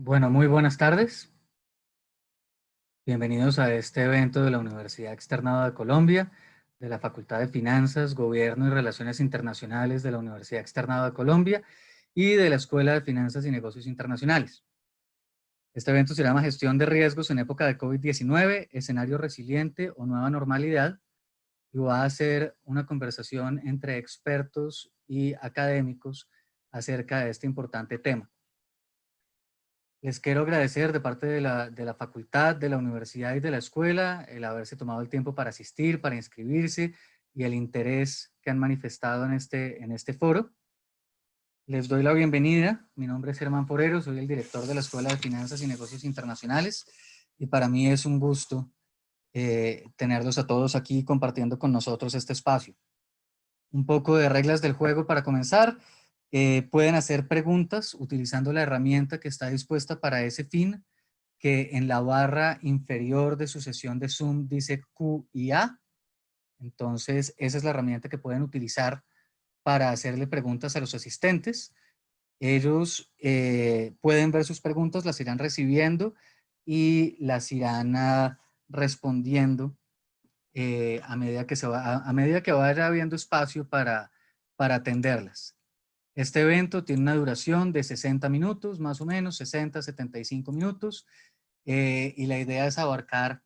Bueno, muy buenas tardes. Bienvenidos a este evento de la Universidad Externada de Colombia, de la Facultad de Finanzas, Gobierno y Relaciones Internacionales de la Universidad Externada de Colombia y de la Escuela de Finanzas y Negocios Internacionales. Este evento se llama Gestión de Riesgos en época de COVID-19, escenario resiliente o nueva normalidad, y va a ser una conversación entre expertos y académicos acerca de este importante tema. Les quiero agradecer de parte de la facultad, de la universidad y de la escuela el haberse tomado el tiempo para asistir, para inscribirse y el interés que han manifestado en este foro. Les doy la bienvenida. Mi nombre es Germán Forero, soy el director de la Escuela de Finanzas y Negocios Internacionales y para mí es un gusto tenerlos a todos aquí compartiendo con nosotros este espacio. Un poco de reglas del juego para comenzar. Pueden hacer preguntas utilizando la herramienta que está dispuesta para ese fin, que en la barra inferior de su sesión de Zoom dice Q y A. Entonces, esa es la herramienta que pueden utilizar para hacerle preguntas a los asistentes. Ellos pueden ver sus preguntas, las irán recibiendo y las irán respondiendo a medida que vaya habiendo espacio para atenderlas. Este evento tiene una duración de 60 minutos, más o menos, 60, 75 minutos, y la idea es abarcar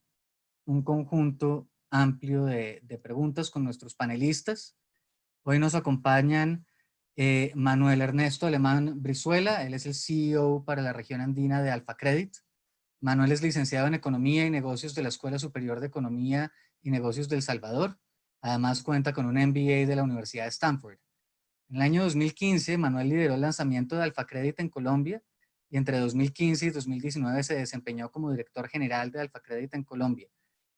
un conjunto amplio de preguntas con nuestros panelistas. Hoy nos acompañan Manuel Ernesto Alemán Brizuela, él es el CEO para la región andina de Alfa Credit. Manuel es licenciado en Economía y Negocios de la Escuela Superior de Economía y Negocios del Salvador. Además cuenta con un MBA de la Universidad de Stanford. En el año 2015, Manuel lideró el lanzamiento de Alfa Credit en Colombia y entre 2015 y 2019 se desempeñó como director general de Alfa Credit en Colombia.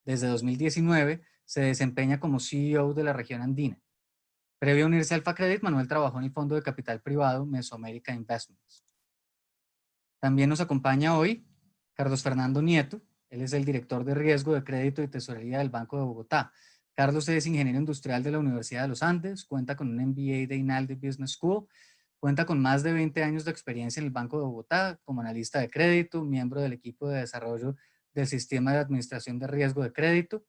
Desde 2019 se desempeña como CEO de la región andina. Previo a unirse a Alfa Credit, Manuel trabajó en el fondo de capital privado Mesoamerica Investments. También nos acompaña hoy Carlos Fernando Nieto. Él es el director de riesgo de crédito y tesorería del Banco de Bogotá. Carlos es ingeniero industrial de la Universidad de los Andes, cuenta con un MBA de INALDE Business School, cuenta con más de 20 años de experiencia en el Banco de Bogotá como analista de crédito, miembro del equipo de desarrollo del Sistema de Administración de Riesgo de Crédito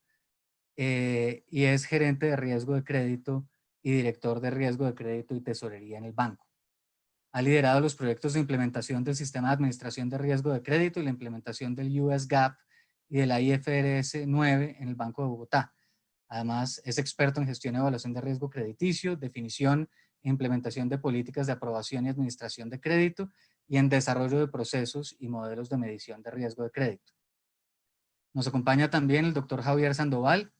y es gerente de riesgo de crédito y director de riesgo de crédito y tesorería en el banco. Ha liderado los proyectos de implementación del Sistema de Administración de Riesgo de Crédito y la implementación del US GAAP y de la IFRS 9 en el Banco de Bogotá. Además, es experto en gestión y evaluación de riesgo crediticio, definición e implementación de políticas de aprobación y administración de crédito y en desarrollo de procesos y modelos de medición de riesgo de crédito. Nos acompaña también el doctor Javier Sandoval.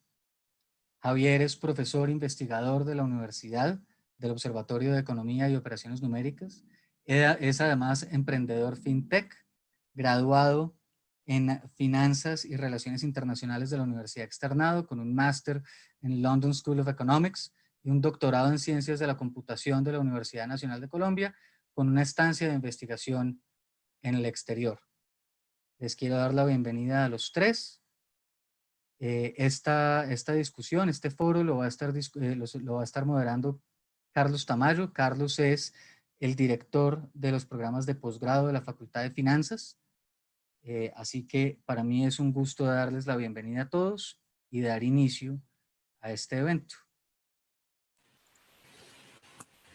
Javier es profesor investigador de la Universidad del Observatorio de Economía y Operaciones Numéricas. Es además emprendedor fintech, graduado en Finanzas y Relaciones Internacionales de la Universidad Externado, con un máster en London School of Economics y un doctorado en Ciencias de la Computación de la Universidad Nacional de Colombia, con una estancia de investigación en el exterior. Les quiero dar la bienvenida a los tres. Esta discusión, este foro lo va a estar moderando Carlos Tamayo. Carlos es el director de los programas de posgrado de la Facultad de Finanzas. Así que para mí es un gusto darles la bienvenida a todos y dar inicio a este evento.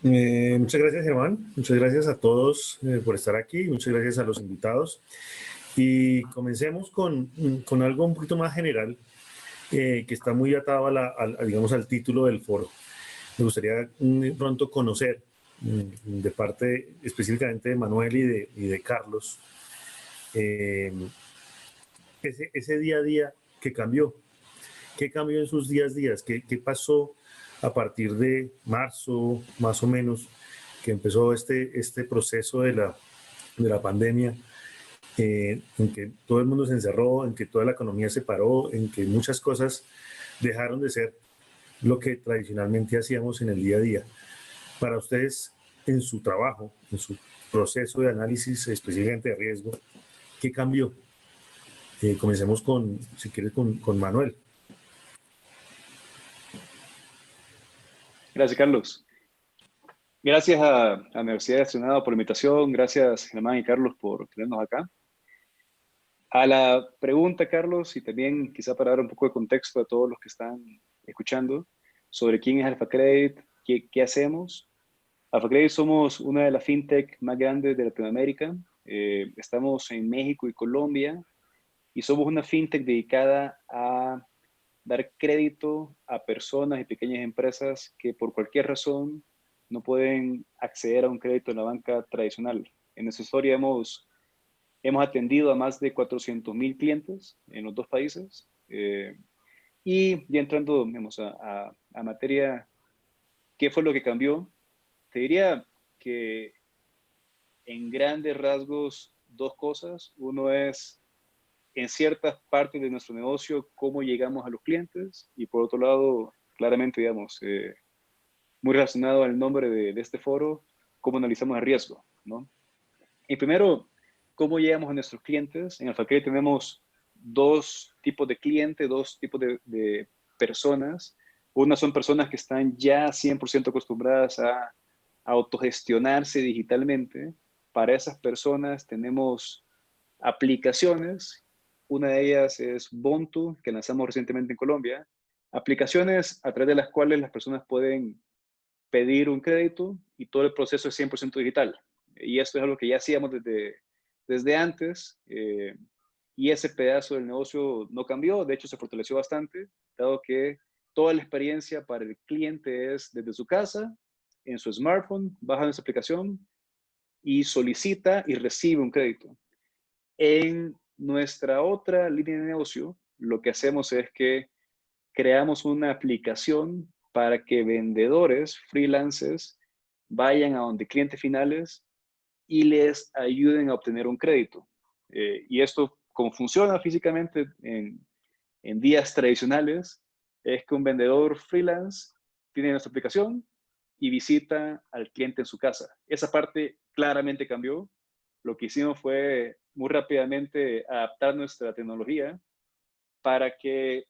Muchas gracias, Germán. Muchas gracias a todos por estar aquí. Muchas gracias a los invitados. Y comencemos con algo un poquito más general, que está muy atado digamos, al título del foro. Me gustaría pronto conocer de parte específicamente de Manuel y de Carlos, Eh, ese día a día que cambió. ¿Qué cambió en sus días? ¿Qué pasó a partir de marzo, más o menos, que empezó este proceso de la pandemia, en que todo el mundo se encerró, en que toda la economía se paró, en que muchas cosas dejaron de ser lo que tradicionalmente hacíamos en el día a día? Para ustedes, en su trabajo, en su proceso de análisis específicamente de riesgo, ¿qué cambió? Comencemos con, si quieres, con Manuel. Gracias, Carlos. Gracias a la Universidad de Senado por la invitación. Gracias, Germán y Carlos, por tenernos acá. A la pregunta, Carlos, y también quizá para dar un poco de contexto a todos los que están escuchando sobre quién es Alpha Credit, qué hacemos. Alpha Credit somos una de las fintech más grandes de Latinoamérica. Estamos en México y Colombia y somos una fintech dedicada a dar crédito a personas y pequeñas empresas que por cualquier razón no pueden acceder a un crédito en la banca tradicional. En nuestra historia hemos atendido a más de 400,000 clientes en los dos países. Y ya entrando, digamos, a materia, ¿qué fue lo que cambió? Te diría que en grandes rasgos, dos cosas. Uno es, en ciertas partes de nuestro negocio, cómo llegamos a los clientes. Y por otro lado, claramente, digamos, muy relacionado al nombre de este foro, cómo analizamos el riesgo, ¿no? Y primero, ¿cómo llegamos a nuestros clientes? En Alpha Credit tenemos dos tipos de clientes, dos tipos de personas. Una son personas que están ya 100% acostumbradas a autogestionarse digitalmente. Para esas personas tenemos aplicaciones. Una de ellas es Bontu, que lanzamos recientemente en Colombia. Aplicaciones a través de las cuales las personas pueden pedir un crédito y todo el proceso es 100% digital. Y esto es algo que ya hacíamos desde antes, y ese pedazo del negocio no cambió, de hecho se fortaleció bastante, dado que toda la experiencia para el cliente es desde su casa, en su smartphone, baja nuestra aplicación y solicita y recibe un crédito. En nuestra otra línea de negocio, lo que hacemos es que creamos una aplicación para que vendedores, freelancers, vayan a donde clientes finales y les ayuden a obtener un crédito. Y esto, como funciona físicamente en días tradicionales, es que un vendedor freelance tiene nuestra aplicación y visita al cliente en su casa. Esa parte claramente cambió. Lo que hicimos fue muy rápidamente adaptar nuestra tecnología para que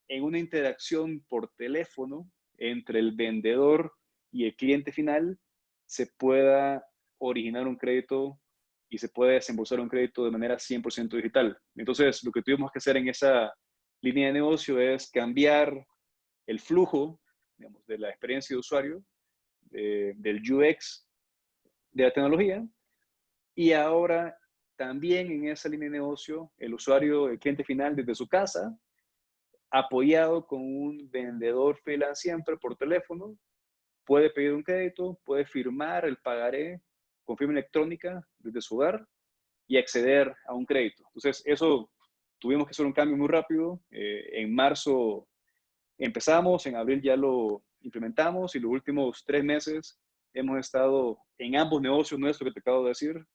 en una interacción por teléfono entre el vendedor y el cliente final se pueda originar un crédito y se puede desembolsar un crédito de manera 100% digital. Entonces, lo que tuvimos que hacer en esa línea de negocio es cambiar el flujo, digamos, de la experiencia de usuario, del UX de la tecnología, y ahora también en esa línea de negocio, el usuario, el cliente final desde su casa, apoyado con un vendedor freelance siempre por teléfono, puede pedir un crédito, puede firmar el pagaré con firma electrónica desde su hogar y acceder a un crédito. Entonces, eso tuvimos que hacer un cambio muy rápido. En marzo empezamos, en abril ya lo implementamos y los últimos 3 meses hemos estado en ambos negocios nuestros que te acabo de decir,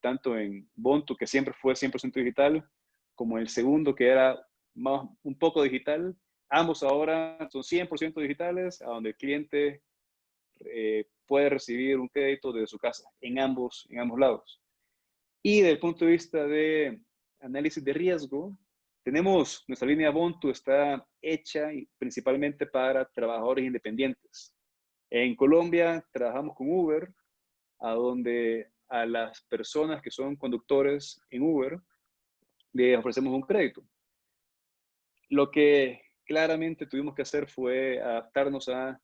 tanto en Bontu, que siempre fue 100% digital, como el segundo, que era un poco digital. Ambos ahora son 100% digitales, a donde el cliente puede recibir un crédito desde su casa, en ambos lados. Y desde el punto de vista de análisis de riesgo, tenemos nuestra línea Bontu, está hecha principalmente para trabajadores independientes. En Colombia trabajamos con Uber, a donde a las personas que son conductores en Uber les ofrecemos un crédito. Lo que claramente tuvimos que hacer fue adaptarnos a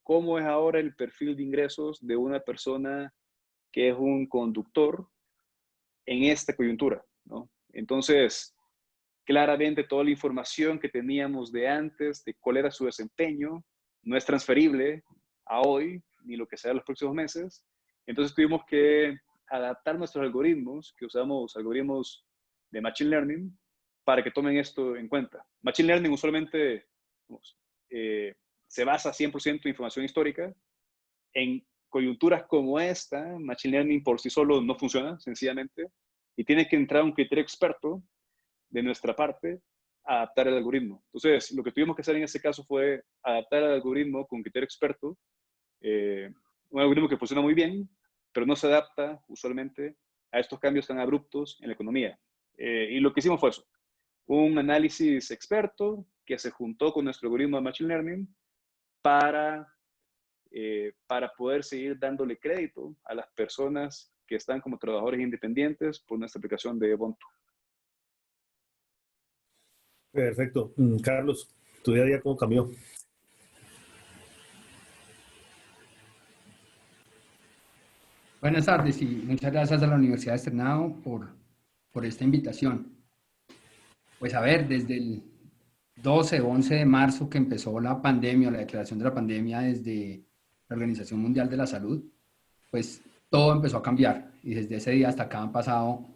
cómo es ahora el perfil de ingresos de una persona que es un conductor en esta coyuntura, ¿no? Entonces, claramente toda la información que teníamos de antes, de cuál era su desempeño, no es transferible a hoy, ni lo que sea en los próximos meses. Entonces tuvimos que adaptar nuestros algoritmos, que usamos algoritmos de Machine Learning, para que tomen esto en cuenta. Machine Learning usualmente se basa 100% en información histórica. En coyunturas como esta, Machine Learning por sí solo no funciona, sencillamente, y tiene que entrar un criterio experto de nuestra parte a adaptar el algoritmo. Entonces, lo que tuvimos que hacer en este caso fue adaptar el algoritmo con criterio experto, un algoritmo que funciona muy bien, pero no se adapta usualmente a estos cambios tan abruptos en la economía. Y lo que hicimos fue eso, un análisis experto que se juntó con nuestro algoritmo de Machine Learning para poder seguir dándole crédito a las personas que están como trabajadores independientes por nuestra aplicación de Ubuntu. Perfecto. Carlos, ¿tu día a día cómo cambió? Buenas tardes y muchas gracias a la Universidad de Externado por esta invitación. Pues a ver, desde el 12 o 11 de marzo que empezó la pandemia, la declaración de la pandemia desde la Organización Mundial de la Salud, pues todo empezó a cambiar y desde ese día hasta acá han pasado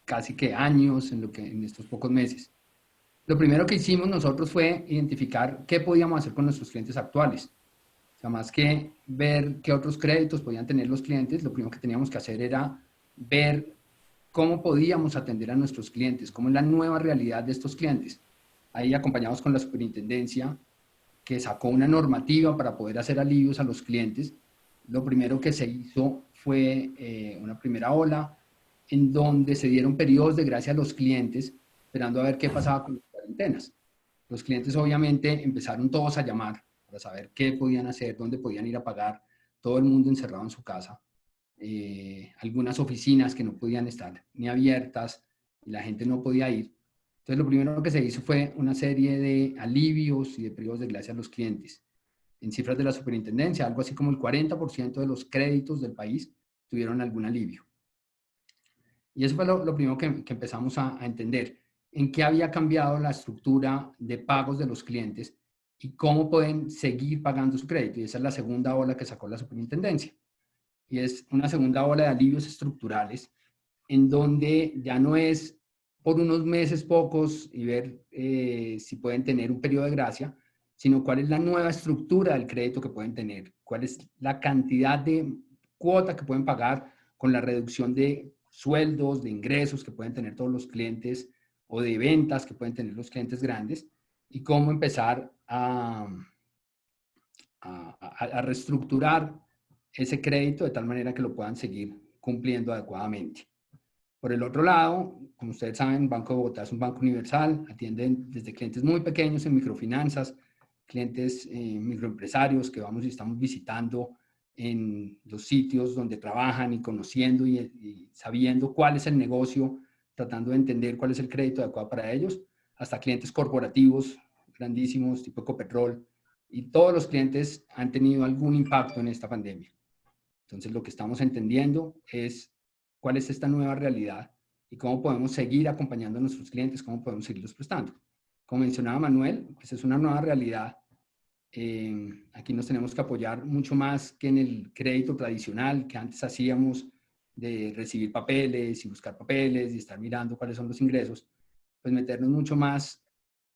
casi que años en estos pocos meses. Lo primero que hicimos nosotros fue identificar qué podíamos hacer con nuestros clientes actuales. O sea, más que ver qué otros créditos podían tener los clientes, lo primero que teníamos que hacer era ver cómo podíamos atender a nuestros clientes, cómo es la nueva realidad de estos clientes. Ahí acompañados con la superintendencia, que sacó una normativa para poder hacer alivios a los clientes. Lo primero que se hizo fue una primera ola en donde se dieron periodos de gracia a los clientes, esperando a ver qué pasaba con las cuarentenas. Los clientes obviamente empezaron todos a llamar para saber qué podían hacer, dónde podían ir a pagar, todo el mundo encerrado en su casa. Algunas oficinas que no podían estar ni abiertas y la gente no podía ir. Entonces, lo primero que se hizo fue una serie de alivios y de periodos de gracia a los clientes. En cifras de la superintendencia, algo así como el 40% de los créditos del país tuvieron algún alivio. Y eso fue lo primero que empezamos a entender, en qué había cambiado la estructura de pagos de los clientes y cómo pueden seguir pagando su crédito. Y esa es la segunda ola que sacó la superintendencia. Y es una segunda ola de alivios estructurales en donde ya no es por unos meses pocos y ver si pueden tener un periodo de gracia, sino cuál es la nueva estructura del crédito que pueden tener, cuál es la cantidad de cuota que pueden pagar con la reducción de sueldos, de ingresos que pueden tener todos los clientes o de ventas que pueden tener los clientes grandes y cómo empezar a reestructurar ese crédito de tal manera que lo puedan seguir cumpliendo adecuadamente. Por el otro lado, como ustedes saben, Banco de Bogotá es un banco universal, atienden desde clientes muy pequeños en microfinanzas, clientes microempresarios que vamos y estamos visitando en los sitios donde trabajan y conociendo y sabiendo cuál es el negocio, tratando de entender cuál es el crédito adecuado para ellos, hasta clientes corporativos grandísimos, tipo Ecopetrol, y todos los clientes han tenido algún impacto en esta pandemia. Entonces, lo que estamos entendiendo es cuál es esta nueva realidad y cómo podemos seguir acompañando a nuestros clientes, cómo podemos seguirlos prestando. Como mencionaba Manuel, pues es una nueva realidad. Aquí nos tenemos que apoyar mucho más que en el crédito tradicional que antes hacíamos de recibir papeles y buscar papeles y estar mirando cuáles son los ingresos, pues meternos mucho más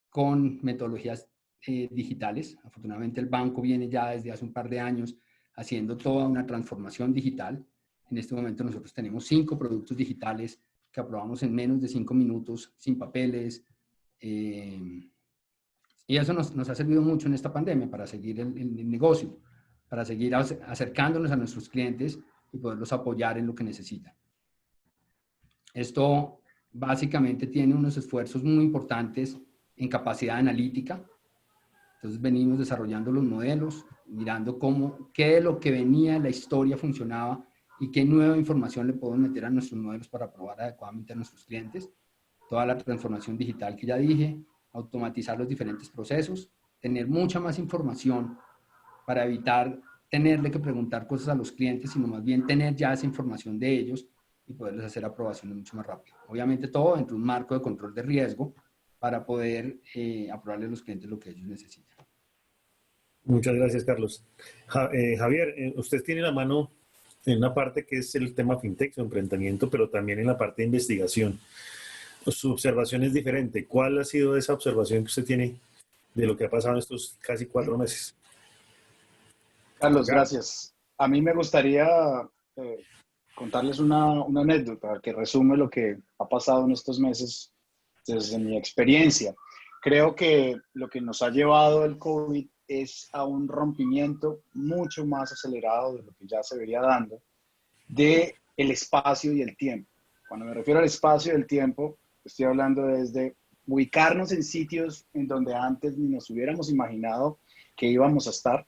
con metodologías digitales. Afortunadamente el banco viene ya desde hace un par de años haciendo toda una transformación digital. En este momento nosotros tenemos 5 productos digitales que aprobamos en menos de 5 minutos, sin papeles. Y eso nos ha servido mucho en esta pandemia para seguir el negocio, para seguir acercándonos a nuestros clientes y poderlos apoyar en lo que necesitan. Esto básicamente tiene unos esfuerzos muy importantes en capacidad analítica. Entonces venimos desarrollando los modelos, mirando qué de lo que venía en la historia funcionaba y qué nueva información le podemos meter a nuestros modelos para probar adecuadamente a nuestros clientes. Toda la transformación digital que ya dije, automatizar los diferentes procesos, tener mucha más información para evitar tenerle que preguntar cosas a los clientes, sino más bien tener ya esa información de ellos y poderles hacer aprobaciones mucho más rápido. Obviamente todo dentro de un marco de control de riesgo para poder aprobarle a los clientes lo que ellos necesitan. Muchas gracias, Carlos. Javier, usted tiene la mano en una parte que es el tema fintech, su emprendimiento, pero también en la parte de investigación. Su observación es diferente. ¿Cuál ha sido esa observación que usted tiene de lo que ha pasado en estos casi 4 meses? Carlos, gracias. A mí me gustaría eh, contarles una anécdota que resume lo que ha pasado en estos meses desde mi experiencia. Creo que lo que nos ha llevado el COVID es a un rompimiento mucho más acelerado de lo que ya se vería dando de el espacio y el tiempo. Cuando me refiero al espacio y el tiempo, estoy hablando desde ubicarnos en sitios en donde antes ni nos hubiéramos imaginado que íbamos a estar,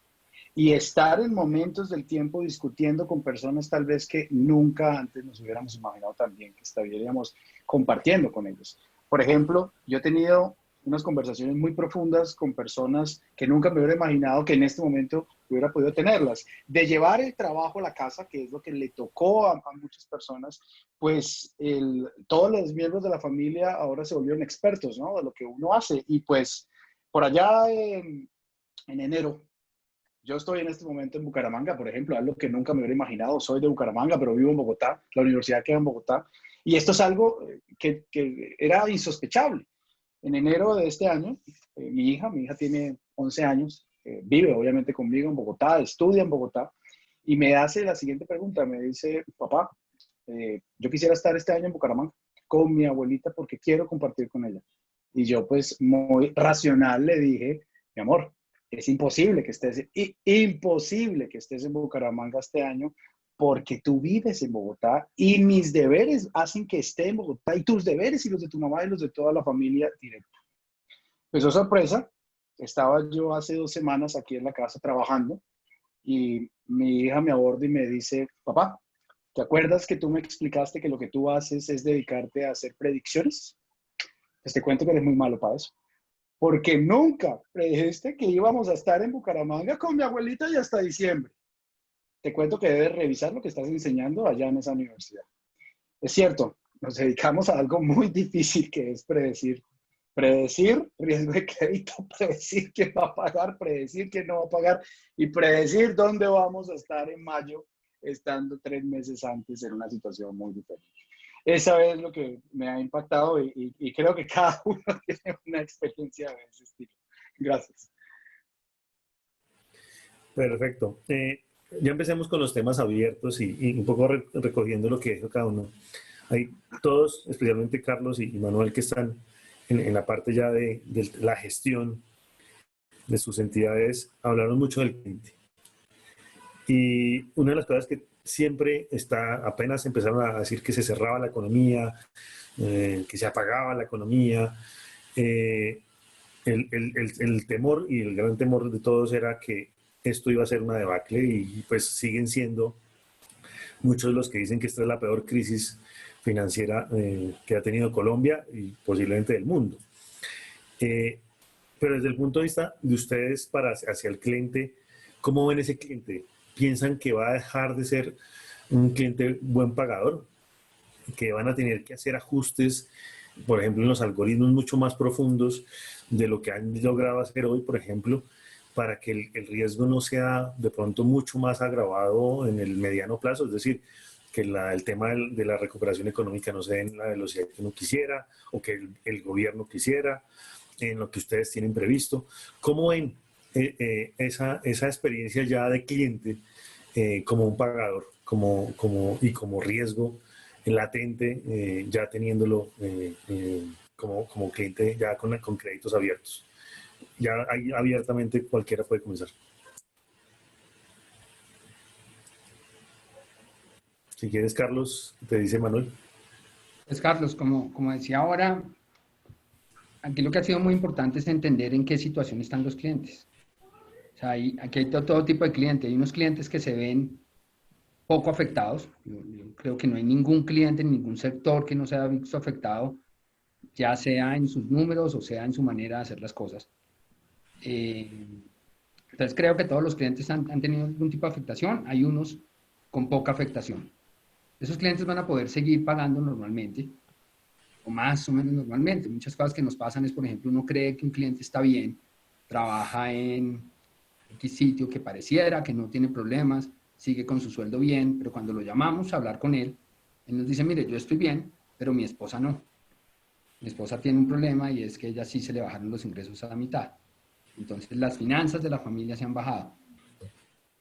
y estar en momentos del tiempo discutiendo con personas tal vez que nunca antes nos hubiéramos imaginado también que estaríamos compartiendo con ellos. Por ejemplo, yo he tenido unas conversaciones muy profundas con personas que nunca me hubiera imaginado que en este momento hubiera podido tenerlas. De llevar el trabajo a la casa, que es lo que le tocó a muchas personas, pues todos los miembros de la familia ahora se volvieron expertos, ¿no? De lo que uno hace. Y pues por allá en enero, yo estoy en este momento en Bucaramanga, por ejemplo, algo que nunca me hubiera imaginado. Soy de Bucaramanga, pero vivo en Bogotá. La universidad queda en Bogotá. Y esto es algo que era insospechable. En enero de este año, mi hija tiene 11 años, vive obviamente conmigo en Bogotá, estudia en Bogotá, y me hace la siguiente pregunta. Me dice, papá, yo quisiera estar este año en Bucaramanga con mi abuelita porque quiero compartir con ella. Y yo pues muy racional le dije, mi amor, es imposible que estés en Bucaramanga este año porque tú vives en Bogotá y mis deberes hacen que esté en Bogotá y tus deberes y los de tu mamá y los de toda la familia directa. Pues, oh sorpresa, estaba yo hace 2 semanas aquí en la casa trabajando y mi hija me aborda y me dice, papá, ¿te acuerdas que tú me explicaste que lo que tú haces es dedicarte a hacer predicciones? Pues te cuento que eres muy malo para eso. Porque nunca predijiste que íbamos a estar en Bucaramanga con mi abuelita y hasta diciembre. Te cuento que debes revisar lo que estás enseñando allá en esa universidad. Es cierto, nos dedicamos a algo muy difícil que es predecir. Predecir riesgo de crédito, predecir quién va a pagar, predecir quién no va a pagar y predecir dónde vamos a estar en mayo, estando 3 meses antes en una situación muy diferente. Esa es lo que me ha impactado y creo que cada uno tiene una experiencia de ese estilo. Gracias. Perfecto. Ya empecemos con los temas abiertos y un poco recogiendo lo que dijo cada uno. Hay todos, especialmente Carlos y Manuel, que están en la parte ya de la gestión de sus entidades, hablaron mucho del cliente. Y una de las cosas que siempre está, apenas empezaron a decir que se cerraba la economía, que se apagaba la economía, el temor y el gran temor de todos era que esto iba a ser una debacle y pues siguen siendo muchos los que dicen que esta es la peor crisis financiera que ha tenido Colombia y posiblemente del mundo. Pero desde el punto de vista de ustedes hacia el cliente, ¿cómo ven ese cliente? ¿Piensan que va a dejar de ser un cliente buen pagador? ¿Que van a tener que hacer ajustes, por ejemplo, en los algoritmos mucho más profundos de lo que han logrado hacer hoy, por ejemplo, para que el riesgo no sea de pronto mucho más agravado en el mediano plazo? Es decir, que el tema de la recuperación económica no se dé en la velocidad que uno quisiera o que el gobierno quisiera, en lo que ustedes tienen previsto. ¿Cómo ven esa experiencia ya de cliente como un pagador y como riesgo latente, ya teniéndolo como cliente ya con créditos abiertos? Ya ahí abiertamente cualquiera puede comenzar. Si quieres, Carlos, te dice Manuel. Pues Carlos, como decía ahora, aquí lo que ha sido muy importante es entender en qué situación están los clientes. O sea, aquí hay todo tipo de clientes. Hay unos clientes que se ven poco afectados. Yo creo que no hay ningún cliente en ningún sector que no se haya visto afectado, ya sea en sus números o sea en su manera de hacer las cosas. Entonces creo que todos los clientes han tenido algún tipo de afectación. Hay unos con poca afectación. Esos clientes van a poder seguir pagando normalmente, o más o menos normalmente. Muchas cosas que nos pasan es, por ejemplo, uno cree que un cliente está bien, trabaja en X sitio que pareciera que no tiene problemas, sigue con su sueldo bien, pero cuando lo llamamos a hablar con él, él nos dice, mire, yo estoy bien, pero mi esposa no. Mi esposa tiene un problema y es que ella sí se le bajaron los ingresos a la mitad. Entonces las finanzas de la familia se han bajado.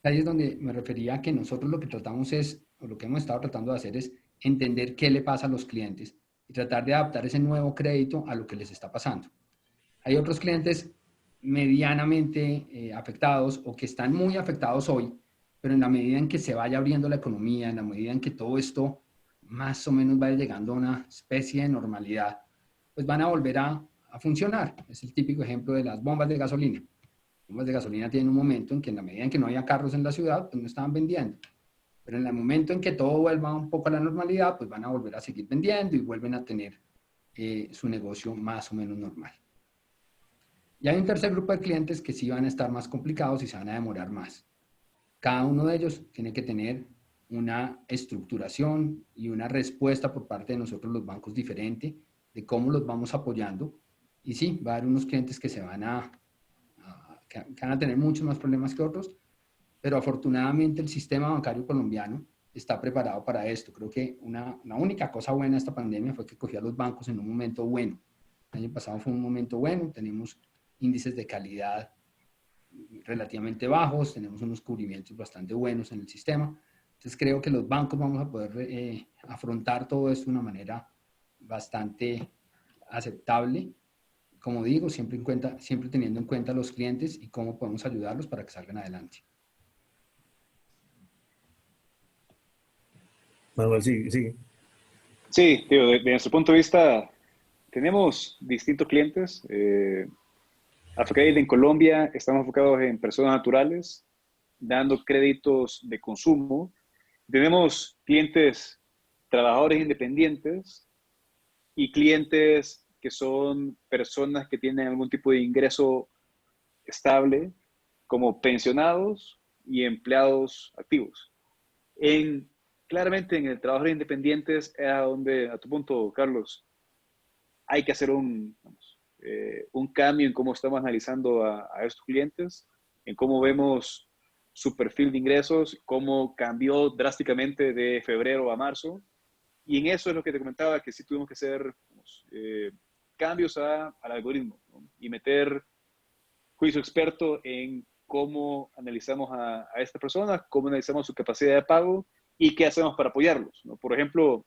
Ahí es donde me refería a que nosotros lo que tratamos es, o lo que hemos estado tratando de hacer es entender qué le pasa a los clientes y tratar de adaptar ese nuevo crédito a lo que les está pasando. Hay otros clientes medianamente afectados o que están muy afectados hoy, pero en la medida en que se vaya abriendo la economía, en la medida en que todo esto más o menos vaya llegando a una especie de normalidad, pues van a volver a funcionar. Es el típico ejemplo de las bombas de gasolina. Las bombas de gasolina tienen un momento en que en la medida en que no había carros en la ciudad, pues no estaban vendiendo. Pero en el momento en que todo vuelva un poco a la normalidad, pues van a volver a seguir vendiendo y vuelven a tener su negocio más o menos normal. Y hay un tercer grupo de clientes que sí van a estar más complicados y se van a demorar más. Cada uno de ellos tiene que tener una estructuración y una respuesta por parte de nosotros los bancos diferente de cómo los vamos apoyando. Y sí, va a haber unos clientes que que van a tener muchos más problemas que otros, pero afortunadamente el sistema bancario colombiano está preparado para esto. Creo que una única cosa buena de esta pandemia fue que cogió a los bancos en un momento bueno. El año pasado fue un momento bueno, tenemos índices de calidad relativamente bajos, tenemos unos cubrimientos bastante buenos en el sistema. Entonces creo que los bancos vamos a poder afrontar todo esto de una manera bastante aceptable. Como digo, siempre teniendo en cuenta a los clientes y cómo podemos ayudarlos para que salgan adelante. Manuel, sí, sí. Sí, digo, de nuestro punto de vista, tenemos distintos clientes. AFACredit en Colombia estamos enfocados en personas naturales, dando créditos de consumo. Tenemos clientes trabajadores independientes y clientes que son personas que tienen algún tipo de ingreso estable, como pensionados y empleados activos. Claramente en el trabajador independientes es a donde, a tu punto, Carlos, hay que hacer un cambio en cómo estamos analizando a estos clientes, en cómo vemos su perfil de ingresos, cómo cambió drásticamente de febrero a marzo. Y en eso es lo que te comentaba, que sí tuvimos que hacer cambios al algoritmo, ¿no? Y meter juicio experto en cómo analizamos a estas personas, cómo analizamos su capacidad de pago y qué hacemos para apoyarlos, ¿no? Por ejemplo,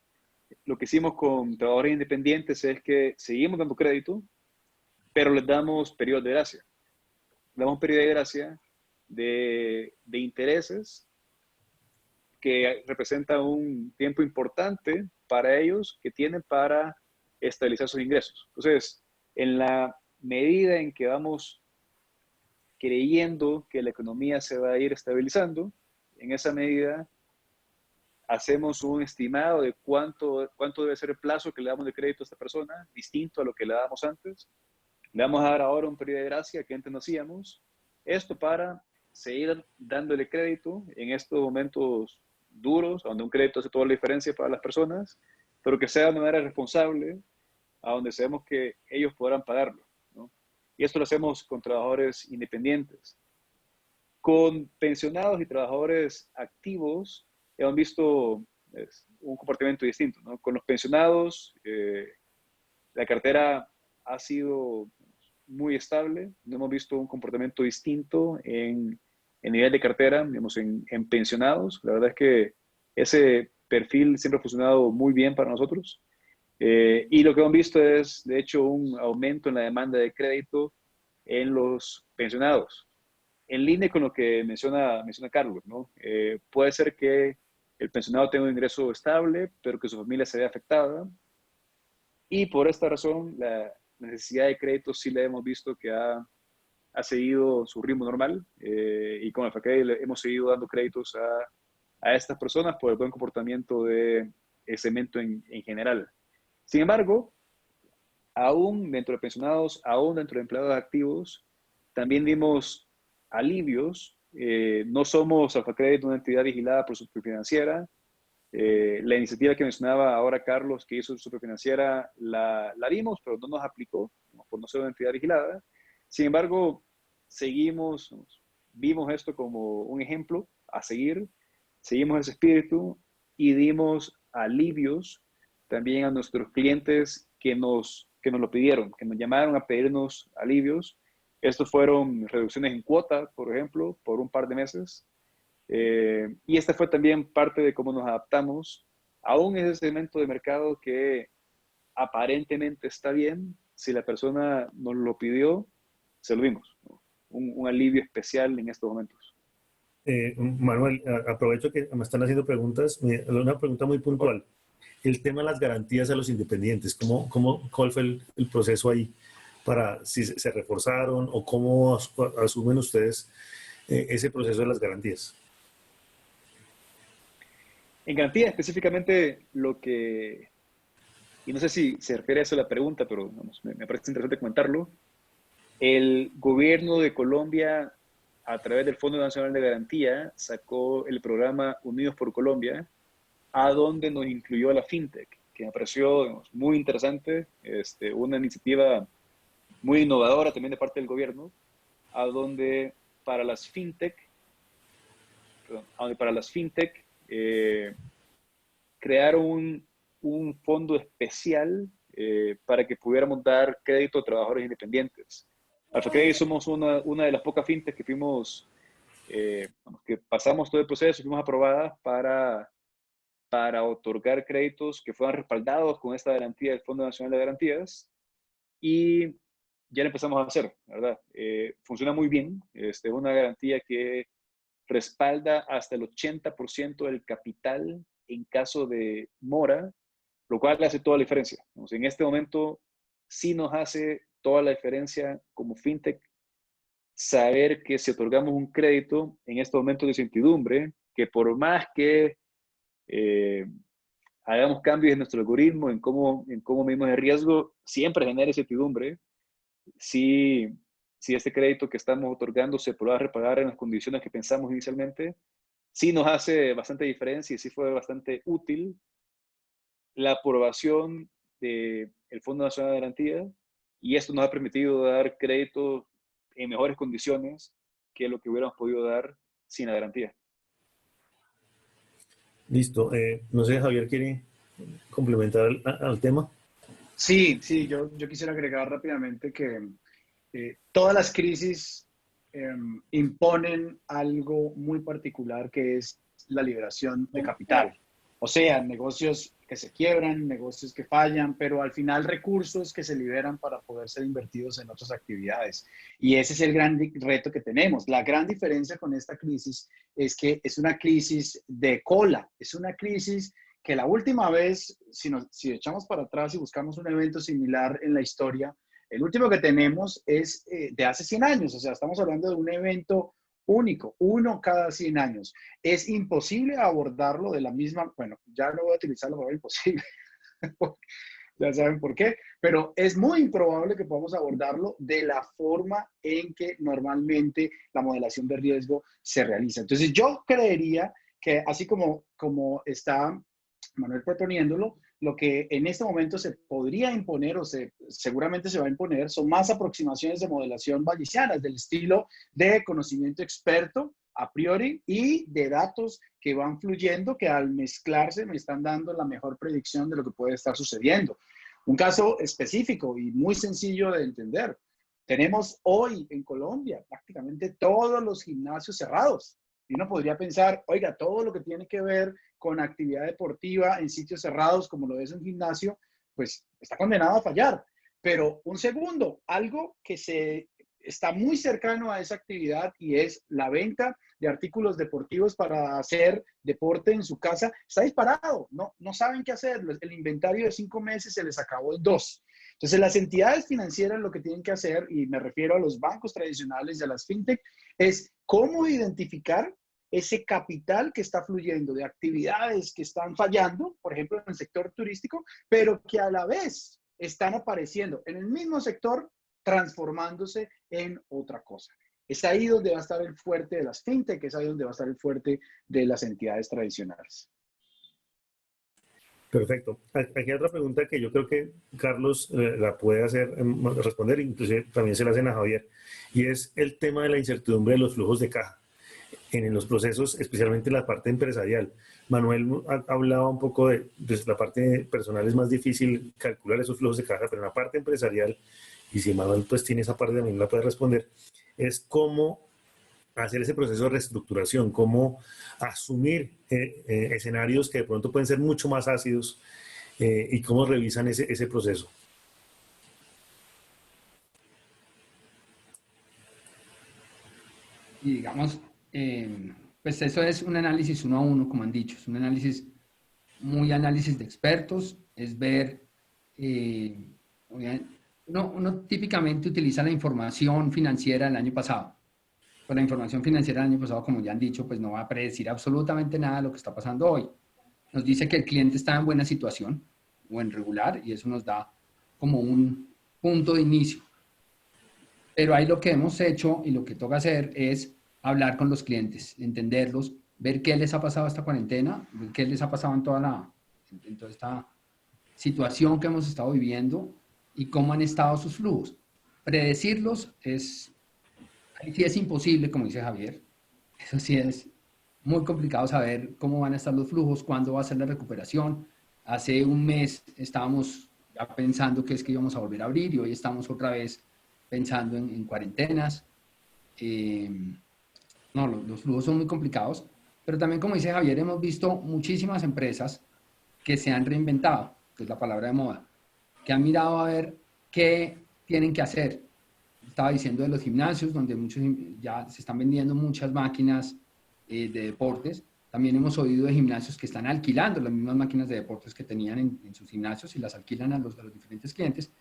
lo que hicimos con trabajadores independientes es que seguimos dando crédito, pero les damos periodo de gracia. Les damos periodo de gracia de intereses que representa un tiempo importante para ellos que tienen para estabilizar sus ingresos. Entonces, en la medida en que vamos creyendo que la economía se va a ir estabilizando, en esa medida hacemos un estimado de cuánto debe ser el plazo que le damos de crédito a esta persona, distinto a lo que le dábamos antes. Le vamos a dar ahora un periodo de gracia que antes no hacíamos. Esto para seguir dándole crédito en estos momentos duros, donde un crédito hace toda la diferencia para las personas, pero que sea de manera responsable, a donde sabemos que ellos podrán pagarlo, ¿no? Y esto lo hacemos con trabajadores independientes. Con pensionados y trabajadores activos hemos visto un comportamiento distinto, ¿no? Con los pensionados, la cartera ha sido muy estable, no hemos visto un comportamiento distinto en nivel de cartera, digamos, en pensionados. La verdad es que ese perfil siempre ha funcionado muy bien para nosotros. Y lo que hemos visto es, de hecho, un aumento en la demanda de crédito en los pensionados, en línea con lo que menciona Carlos, ¿no? Puede ser que el pensionado tenga un ingreso estable, pero que su familia se vea afectada. Y por esta razón, la necesidad de crédito sí la hemos visto que ha seguido su ritmo normal. Y con el FACredit hemos seguido dando créditos a estas personas por el buen comportamiento de el segmento en general. Sin embargo, aún dentro de pensionados, aún dentro de empleados activos, también dimos alivios. No somos AFACredit una entidad vigilada por Superfinanciera. La iniciativa que mencionaba ahora Carlos, que hizo Superfinanciera, la dimos, pero no nos aplicó por no ser una entidad vigilada. Sin embargo, vimos esto como un ejemplo a seguir seguimos ese espíritu y dimos alivios también a nuestros clientes que nos lo pidieron, que nos llamaron a pedirnos alivios. Estos fueron reducciones en cuota, por ejemplo, por un par de meses. Y esta fue también parte de cómo nos adaptamos a un ese segmento de mercado que aparentemente está bien. Si la persona nos lo pidió, se lo dimos, ¿no? Un alivio especial en estos momentos. Manuel, aprovecho que me están haciendo preguntas. Una pregunta muy puntual. El tema de las garantías a los independientes, ¿cuál fue el proceso ahí? Para si se reforzaron o cómo asumen ustedes ese proceso de las garantías. En garantía específicamente y no sé si se refiere a eso la pregunta, pero vamos, me parece interesante comentarlo. El gobierno de Colombia, a través del Fondo Nacional de Garantía, sacó el programa Unidos por Colombia, a donde nos incluyó a la FinTech, que me pareció, digamos, muy interesante, una iniciativa muy innovadora también de parte del gobierno, a donde para las FinTech crearon un fondo especial para que pudiéramos dar crédito a trabajadores independientes. Alpha Credit somos una de las pocas FinTech que que pasamos todo el proceso y fuimos aprobadas para otorgar créditos que fueran respaldados con esta garantía del Fondo Nacional de Garantías, y ya lo empezamos a hacer, ¿verdad? Funciona muy bien. Es una garantía que respalda hasta el 80% del capital en caso de mora, lo cual hace toda la diferencia. En este momento sí nos hace toda la diferencia como FinTech saber que si otorgamos un crédito en estos momentos de incertidumbre, que por más que hagamos cambios en nuestro algoritmo, en cómo medimos el riesgo, siempre genera incertidumbre. Si este crédito que estamos otorgando se podrá repagar en las condiciones que pensamos inicialmente, sí nos hace bastante diferencia y sí fue bastante útil la aprobación del Fondo Nacional de Garantía, y esto nos ha permitido dar crédito en mejores condiciones que lo que hubiéramos podido dar sin la garantía. Listo. No sé, Javier, ¿quiere complementar al tema? Sí, yo quisiera agregar rápidamente que todas las crisis imponen algo muy particular, que es la liberación de capital. O sea, negocios que se quiebran, negocios que fallan, pero al final recursos que se liberan para poder ser invertidos en otras actividades. Y ese es el gran reto que tenemos. La gran diferencia con esta crisis es que es una crisis de cola, es una crisis que la última vez, si echamos para atrás y buscamos un evento similar en la historia, el último que tenemos es de hace 100 años, o sea, estamos hablando de un evento único, uno cada 100 años. Es imposible abordarlo de la misma, bueno, ya no voy a utilizar la palabra imposible, ya saben por qué, pero es muy improbable que podamos abordarlo de la forma en que normalmente la modelación de riesgo se realiza. Entonces, yo creería que así como está Manuel proponiéndolo, lo que en este momento se podría imponer seguramente se va a imponer son más aproximaciones de modelación bayesianas del estilo de conocimiento experto a priori y de datos que van fluyendo, que al mezclarse me están dando la mejor predicción de lo que puede estar sucediendo. Un caso específico y muy sencillo de entender. Tenemos hoy en Colombia prácticamente todos los gimnasios cerrados. Y uno podría pensar, oiga, todo lo que tiene que ver con actividad deportiva en sitios cerrados, como lo es un gimnasio, pues está condenado a fallar. Pero un segundo, algo que está muy cercano a esa actividad y es la venta de artículos deportivos para hacer deporte en su casa, está disparado. No saben qué hacer. El inventario de 5 meses se les acabó en 2. Entonces, las entidades financieras lo que tienen que hacer, y me refiero a los bancos tradicionales y a las fintech, es cómo identificar ese capital que está fluyendo de actividades que están fallando, por ejemplo, en el sector turístico, pero que a la vez están apareciendo en el mismo sector, transformándose en otra cosa. Es ahí donde va a estar el fuerte de las fintech, es ahí donde va a estar el fuerte de las entidades tradicionales. Perfecto. Aquí hay otra pregunta que yo creo que Carlos la puede responder, inclusive también se la hacen a Javier, y es el tema de la incertidumbre de los flujos de caja. en los procesos, especialmente en la parte empresarial. Manuel hablaba un poco de la parte personal, es más difícil calcular esos flujos de caja, pero en la parte empresarial, y si Manuel pues tiene esa parte también la puede responder, es cómo hacer ese proceso de reestructuración, cómo asumir escenarios que de pronto pueden ser mucho más ácidos y cómo revisan ese proceso. Y digamos, pues eso es un análisis uno a uno, como han dicho, es un análisis muy análisis de expertos, es ver, uno típicamente utiliza la información financiera del año pasado. Pues la información financiera del año pasado, como ya han dicho, pues no va a predecir absolutamente nada de lo que está pasando hoy. Nos dice que el cliente está en buena situación o en regular y eso nos da como un punto de inicio. Pero ahí lo que hemos hecho y lo que toca hacer es hablar con los clientes, entenderlos, ver qué les ha pasado esta cuarentena, ver qué les ha pasado en toda esta situación que hemos estado viviendo y cómo han estado sus flujos. Predecirlos ahí sí es imposible, como dice Javier. Eso sí es muy complicado saber cómo van a estar los flujos, cuándo va a ser la recuperación. Hace un mes estábamos ya pensando que es que íbamos a volver a abrir y hoy estamos otra vez pensando en cuarentenas. No, los flujos son muy complicados, pero también, como dice Javier, hemos visto muchísimas empresas que se han reinventado, que es la palabra de moda, que han mirado a ver qué tienen que hacer. Estaba diciendo de los gimnasios, donde muchos ya se están vendiendo muchas máquinas de deportes. También hemos oído de gimnasios que están alquilando las mismas máquinas de deportes que tenían en sus gimnasios y las alquilan a los diferentes clientes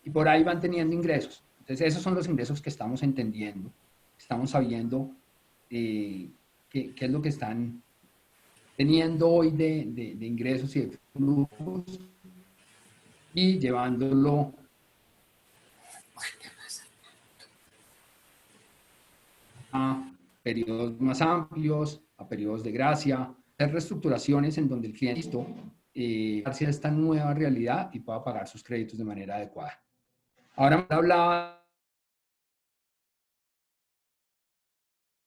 y por ahí van teniendo ingresos. Entonces, esos son los ingresos que estamos entendiendo, estamos sabiendo qué es lo que están teniendo hoy de ingresos y de flujos y llevándolo a periodos más amplios, a periodos de gracia, hacer reestructuraciones en donde el cliente listo hacia esta nueva realidad y pueda pagar sus créditos de manera adecuada. Ahora me hablaba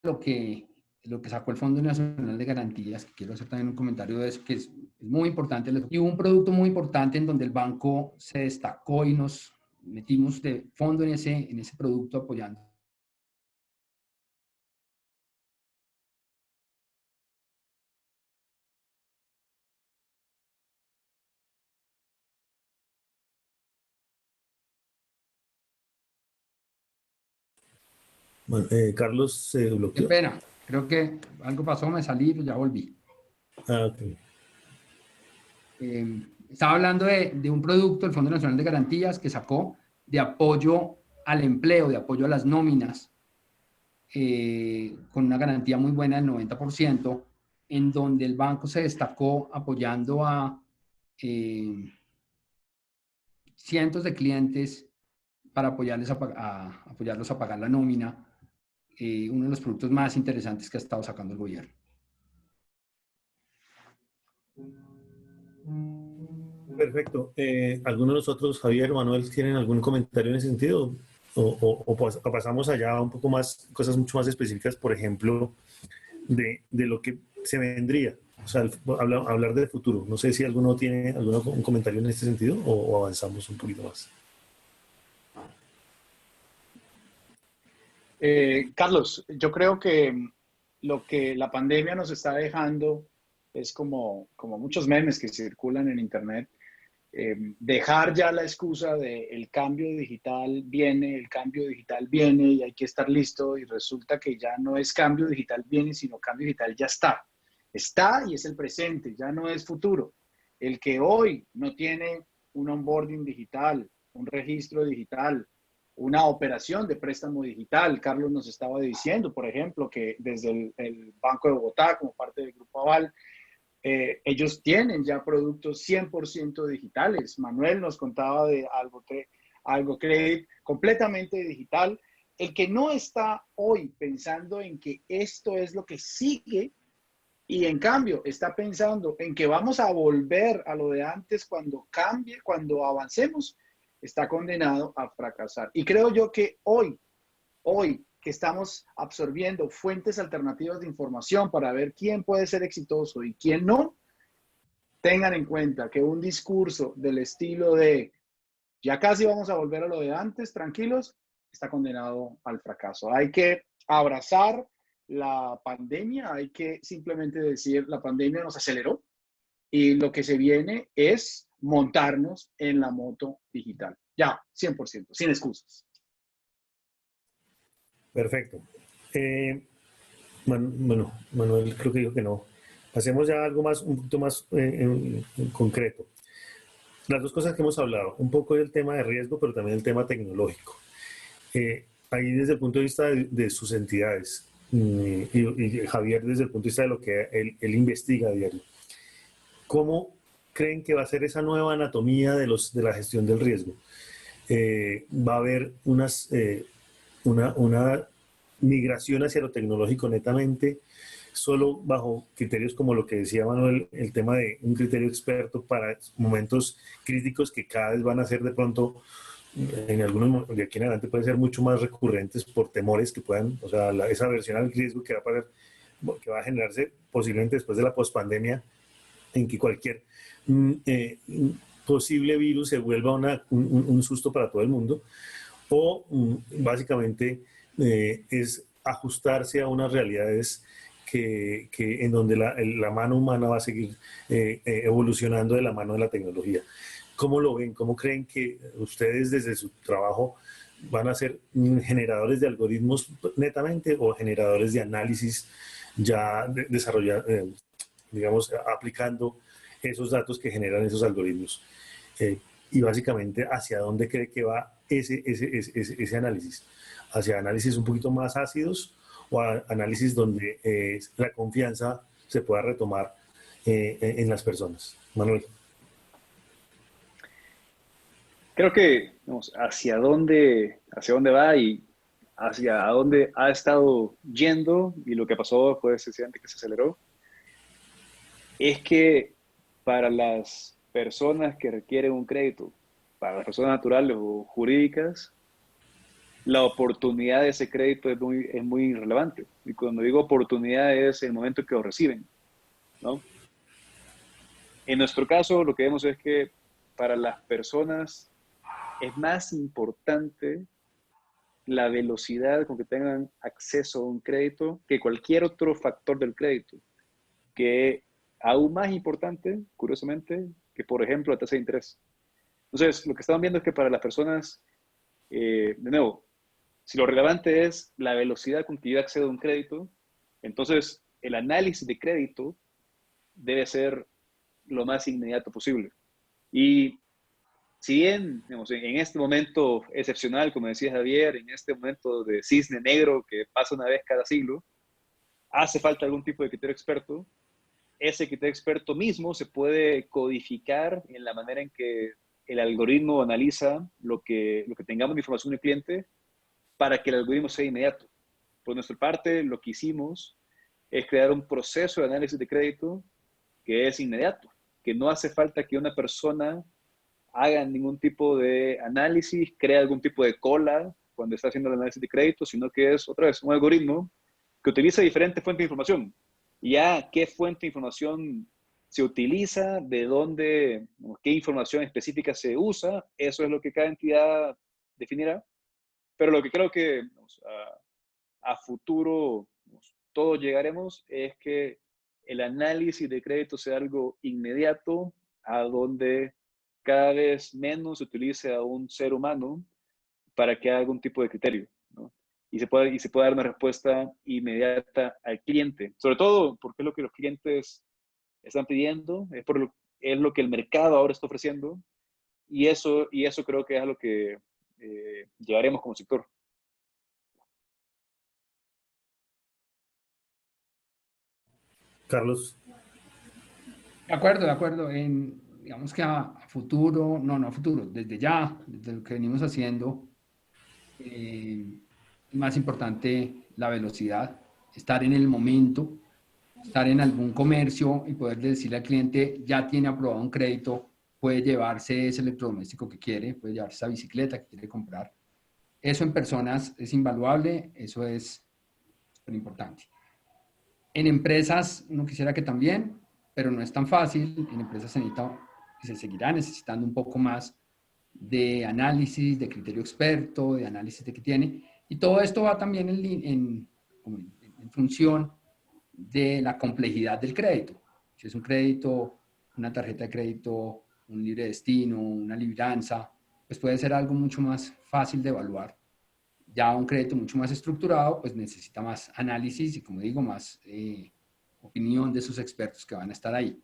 de lo que sacó el Fondo Nacional de Garantías, que quiero hacer también un comentario de eso, que es muy importante. Y hubo un producto muy importante en donde el banco se destacó y nos metimos de fondo en ese producto apoyando. Bueno, Carlos se Qué bloqueó. pena, creo que algo pasó, me salí, pero ya volví. Ah, ok. Estaba hablando de un producto, el Fondo Nacional de Garantías, que sacó de apoyo al empleo, de apoyo a las nóminas, con una garantía muy buena del 90%, en donde el banco se destacó apoyando a cientos de clientes para apoyarlos a pagar la nómina, uno de los productos más interesantes que ha estado sacando el gobierno. Perfecto. ¿Alguno de nosotros, Javier, Manuel, tienen algún comentario en ese sentido? ¿O pasamos allá a un poco más, cosas mucho más específicas, por ejemplo, de lo que se vendría? O sea, hablar del futuro. No sé si alguno tiene un comentario en este sentido o avanzamos un poquito más. Carlos, yo creo que lo que la pandemia nos está dejando es como muchos memes que circulan en Internet, dejar ya la excusa de el cambio digital viene y hay que estar listo y resulta que ya no es cambio digital viene, sino cambio digital ya está. Está y es el presente, ya no es futuro. El que hoy no tiene un onboarding digital, un registro digital, una operación de préstamo digital. Carlos nos estaba diciendo, por ejemplo, que desde el Banco de Bogotá, como parte del Grupo Aval, ellos tienen ya productos 100% digitales. Manuel nos contaba de Algo Credit completamente digital. El que no está hoy pensando en que esto es lo que sigue y en cambio está pensando en que vamos a volver a lo de antes cuando cambie, cuando avancemos, está condenado a fracasar. Y creo yo que hoy que estamos absorbiendo fuentes alternativas de información para ver quién puede ser exitoso y quién no, tengan en cuenta que un discurso del estilo de ya casi vamos a volver a lo de antes, tranquilos, está condenado al fracaso. Hay que abrazar la pandemia, hay que simplemente decir la pandemia nos aceleró y lo que se viene es montarnos en la moto digital. Ya, 100%, sin excusas. Perfecto. Bueno, Manuel creo que dijo que no. Pasemos ya a algo más, un poquito más en concreto. Las dos cosas que hemos hablado, un poco del tema de riesgo, pero también el tema tecnológico. Ahí desde el punto de vista de sus entidades, y Javier desde el punto de vista de lo que él investiga a diario, ¿cómo creen que va a ser esa nueva anatomía de la gestión del riesgo? ¿Va a haber una migración hacia lo tecnológico netamente, solo bajo criterios como lo que decía Manuel, el tema de un criterio experto para momentos críticos que cada vez van a ser de pronto, en algunos de aquí en adelante pueden ser mucho más recurrentes por temores que puedan, o sea, esa aversión al riesgo que va a generarse posiblemente después de la pospandemia, en que cualquier posible virus se vuelva un susto para todo el mundo, o básicamente es ajustarse a unas realidades en donde la mano humana va a seguir evolucionando de la mano de la tecnología. ¿Cómo lo ven? ¿Cómo creen que ustedes desde su trabajo van a ser generadores de algoritmos netamente o generadores de análisis ya digamos, aplicando esos datos que generan esos algoritmos? Y básicamente, ¿hacia dónde cree que va ese análisis? ¿Hacia análisis un poquito más ácidos o a análisis donde la confianza se pueda retomar en las personas? Manuel. Creo que hacia dónde va y hacia dónde ha estado yendo, y lo que pasó fue sencillamente que se aceleró, es que para las personas que requieren un crédito, para las personas naturales o jurídicas, la oportunidad de ese crédito es muy relevante. Y cuando digo oportunidad es el momento que lo reciben, ¿no? En nuestro caso, lo que vemos es que para las personas es más importante la velocidad con que tengan acceso a un crédito que cualquier otro factor del crédito, que aún más importante, curiosamente, que por ejemplo la tasa de interés. Entonces, lo que estamos viendo es que para las personas, de nuevo, si lo relevante es la velocidad con que yo accedo a un crédito, entonces el análisis de crédito debe ser lo más inmediato posible. Y si bien, digamos, en este momento excepcional, como decía Javier, en este momento de cisne negro que pasa una vez cada siglo, hace falta algún tipo de criterio experto. Ese criterio experto mismo se puede codificar en la manera en que el algoritmo analiza lo que tengamos de información del cliente para que el algoritmo sea inmediato. Por nuestra parte, lo que hicimos es crear un proceso de análisis de crédito que es inmediato, que no hace falta que una persona haga ningún tipo de análisis, crea algún tipo de cola cuando está haciendo el análisis de crédito, sino que es, otra vez, un algoritmo que utiliza diferentes fuentes de información. Y ya qué fuente de información se utiliza, de dónde, qué información específica se usa, eso es lo que cada entidad definirá. Pero lo que creo que a futuro todos llegaremos es que el análisis de crédito sea algo inmediato, a donde cada vez menos se utilice a un ser humano para que haga algún tipo de criterio, ¿no? Y se puede dar una respuesta inmediata al cliente, sobre todo porque es lo que los clientes están pidiendo, es lo que el mercado ahora está ofreciendo, y eso creo que es a lo que llegaremos como sector. Carlos. De acuerdo. Digamos que a futuro, no a futuro, desde ya, desde lo que venimos haciendo, es más importante la velocidad, estar en el momento, estar en algún comercio y poder decirle al cliente, ya tiene aprobado un crédito, puede llevarse ese electrodoméstico que quiere, puede llevarse esa bicicleta que quiere comprar. Eso en personas es invaluable, eso es súper importante. En empresas, uno quisiera que también, pero no es tan fácil. En empresas se necesita y se seguirá necesitando un poco más de análisis, de criterio experto, de análisis de qué tiene. Y todo esto va también en función de la complejidad del crédito. Si es un crédito, una tarjeta de crédito, un libre destino, una libranza, pues puede ser algo mucho más fácil de evaluar. Ya un crédito mucho más estructurado, pues necesita más análisis y, como digo, más opinión de sus expertos que van a estar ahí.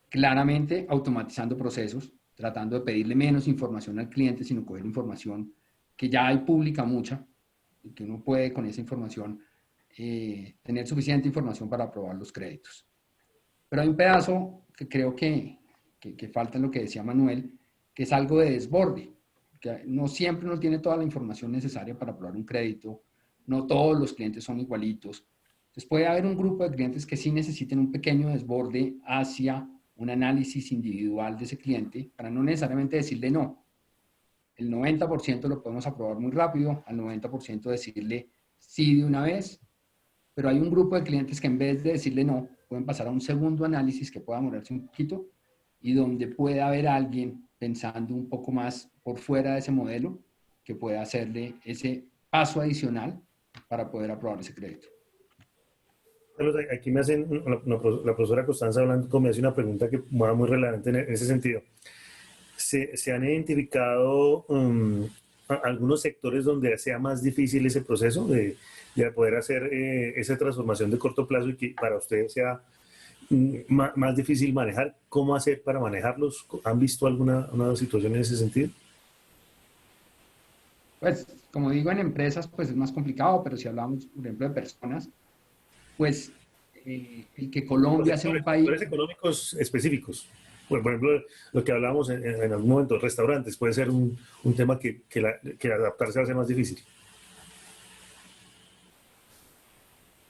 Claramente automatizando procesos, tratando de pedirle menos información al cliente, sino coger información que ya hay pública mucha y que uno puede con esa información tener suficiente información para aprobar los créditos. Pero hay un pedazo que creo que falta en lo que decía Manuel, que es algo de desborde, que no siempre uno tiene toda la información necesaria para aprobar un crédito, no todos los clientes son igualitos. Entonces puede haber un grupo de clientes que sí necesiten un pequeño desborde hacia un análisis individual de ese cliente para no necesariamente decirle no. El 90% lo podemos aprobar muy rápido, al 90% decirle sí de una vez, pero hay un grupo de clientes que en vez de decirle no, pueden pasar a un segundo análisis que pueda demorarse un poquito y donde pueda haber alguien pensando un poco más por fuera de ese modelo que pueda hacerle ese paso adicional para poder aprobar ese crédito. Aquí me hacen, la profesora Constanza Blanco me hace una pregunta que va muy relevante en ese sentido. ¿Se han identificado algunos sectores donde sea más difícil ese proceso de poder hacer esa transformación de corto plazo y que para ustedes sea más difícil manejar? ¿Cómo hacer para manejarlos? ¿Han visto alguna situación en ese sentido? Pues, como digo, en empresas pues es más complicado, pero si hablamos, por ejemplo, de personas, pues el que Colombia sea un país... Sectores económicos específicos. Bueno, por ejemplo, lo que hablamos en algún momento, restaurantes, puede ser un tema que adaptarse hace más difícil.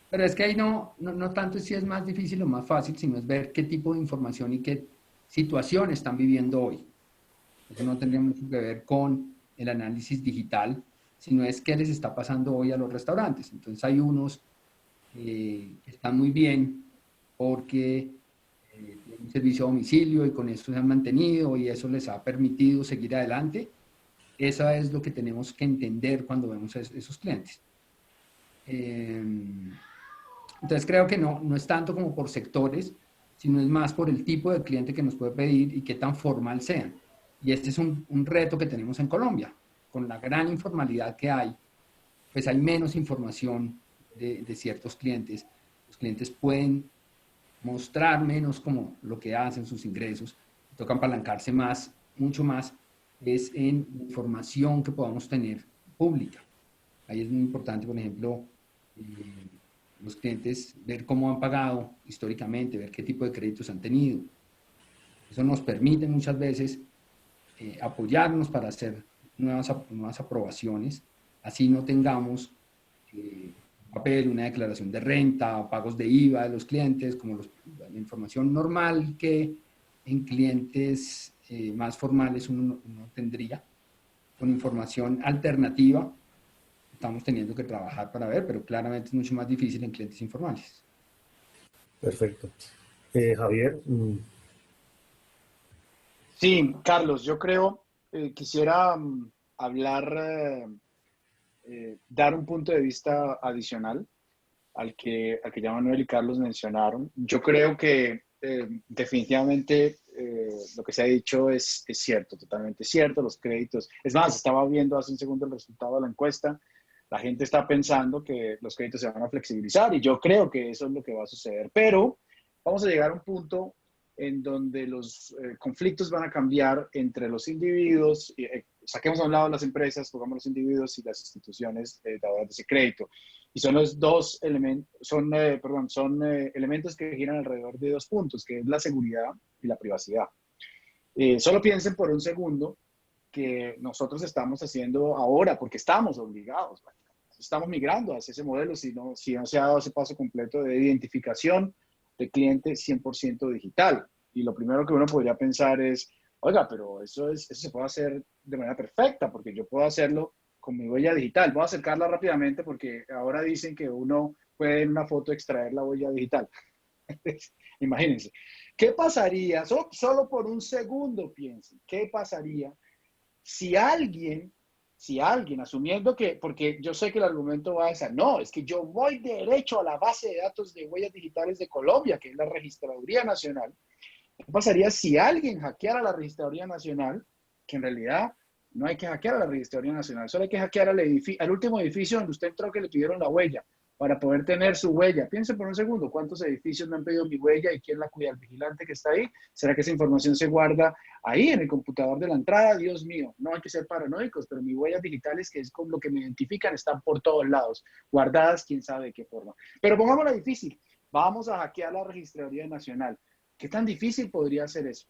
Pero es que ahí no tanto si es más difícil o más fácil, sino es ver qué tipo de información y qué situación están viviendo hoy. Eso no tendría mucho que ver con el análisis digital, sino es qué les está pasando hoy a los restaurantes. Entonces hay unos que están muy bien porque tienen un servicio a domicilio y con eso se han mantenido y eso les ha permitido seguir adelante. Eso es lo que tenemos que entender cuando vemos a esos clientes. Entonces creo que no es tanto como por sectores, sino es más por el tipo de cliente que nos puede pedir y qué tan formal sean. Y este es un reto que tenemos en Colombia. Con la gran informalidad que hay, pues hay menos información de ciertos clientes. Los clientes pueden mostrar menos como lo que hacen, sus ingresos. Toca apalancarse más, mucho más, es en información que podamos tener pública. Ahí es muy importante, por ejemplo, los clientes, ver cómo han pagado históricamente, ver qué tipo de créditos han tenido. Eso nos permite muchas veces apoyarnos para hacer nuevas aprobaciones, así no tengamos un papel, una declaración de renta, pagos de IVA de los clientes, como la información normal que en clientes más formales uno tendría, con información alternativa. Estamos teniendo que trabajar para ver, pero claramente es mucho más difícil en clientes informales. Perfecto. Javier. Sí, Carlos, yo creo, quisiera hablar, dar un punto de vista adicional al que ya Manuel y Carlos mencionaron. Yo creo que definitivamente lo que se ha dicho es cierto, totalmente cierto, los créditos. Es más, estaba viendo hace un segundo el resultado de la encuesta. La gente está pensando que los créditos se van a flexibilizar y yo creo que eso es lo que va a suceder. Pero vamos a llegar a un punto en donde los conflictos van a cambiar entre los individuos, saquemos a un lado las empresas, pongamos los individuos y las instituciones dadoras de ese crédito. Y son los dos elementos, son elementos que giran alrededor de dos puntos, que es la seguridad y la privacidad. Solo piensen por un segundo que nosotros estamos haciendo ahora, porque estamos obligados, estamos migrando hacia ese modelo, si no se ha dado ese paso completo de identificación de cliente 100% digital. Y lo primero que uno podría pensar es, oiga, pero eso se puede hacer de manera perfecta, porque yo puedo hacerlo con mi huella digital. Voy a acercarla rápidamente porque ahora dicen que uno puede en una foto extraer la huella digital. Imagínense. ¿Qué pasaría? Solo por un segundo piensen. ¿Qué pasaría si alguien, asumiendo que, porque yo sé que el argumento va a ser, no, es que yo voy derecho a la base de datos de huellas digitales de Colombia, que es la Registraduría Nacional? ¿Qué pasaría si alguien hackeara la Registraduría Nacional? Que en realidad no hay que hackear a la Registraduría Nacional, solo hay que hackear al último edificio donde usted entró que le pidieron la huella para poder tener su huella. Piense por un segundo, ¿cuántos edificios me han pedido mi huella y quién la cuida? ¿El vigilante que está ahí? ¿Será que esa información se guarda ahí en el computador de la entrada? Dios mío, no hay que ser paranoicos, pero mis huellas digitales, que es con lo que me identifican, están por todos lados, guardadas, quién sabe de qué forma. Pero pongámosla difícil, vamos a hackear la Registraduría Nacional. ¿Qué tan difícil podría ser eso?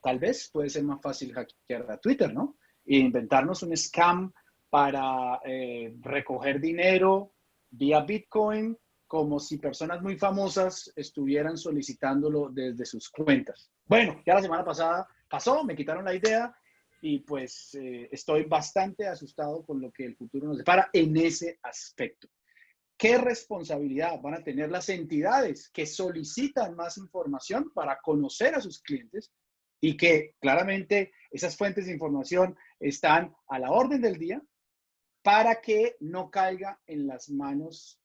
Tal vez puede ser más fácil hackear a Twitter, ¿no? E inventarnos un scam para recoger dinero vía Bitcoin, como si personas muy famosas estuvieran solicitándolo desde sus cuentas. Bueno, ya la semana pasada pasó, me quitaron la idea y pues estoy bastante asustado con lo que el futuro nos depara en ese aspecto. ¿Qué responsabilidad van a tener las entidades que solicitan más información para conocer a sus clientes y que claramente esas fuentes de información están a la orden del día para que no caiga en las manos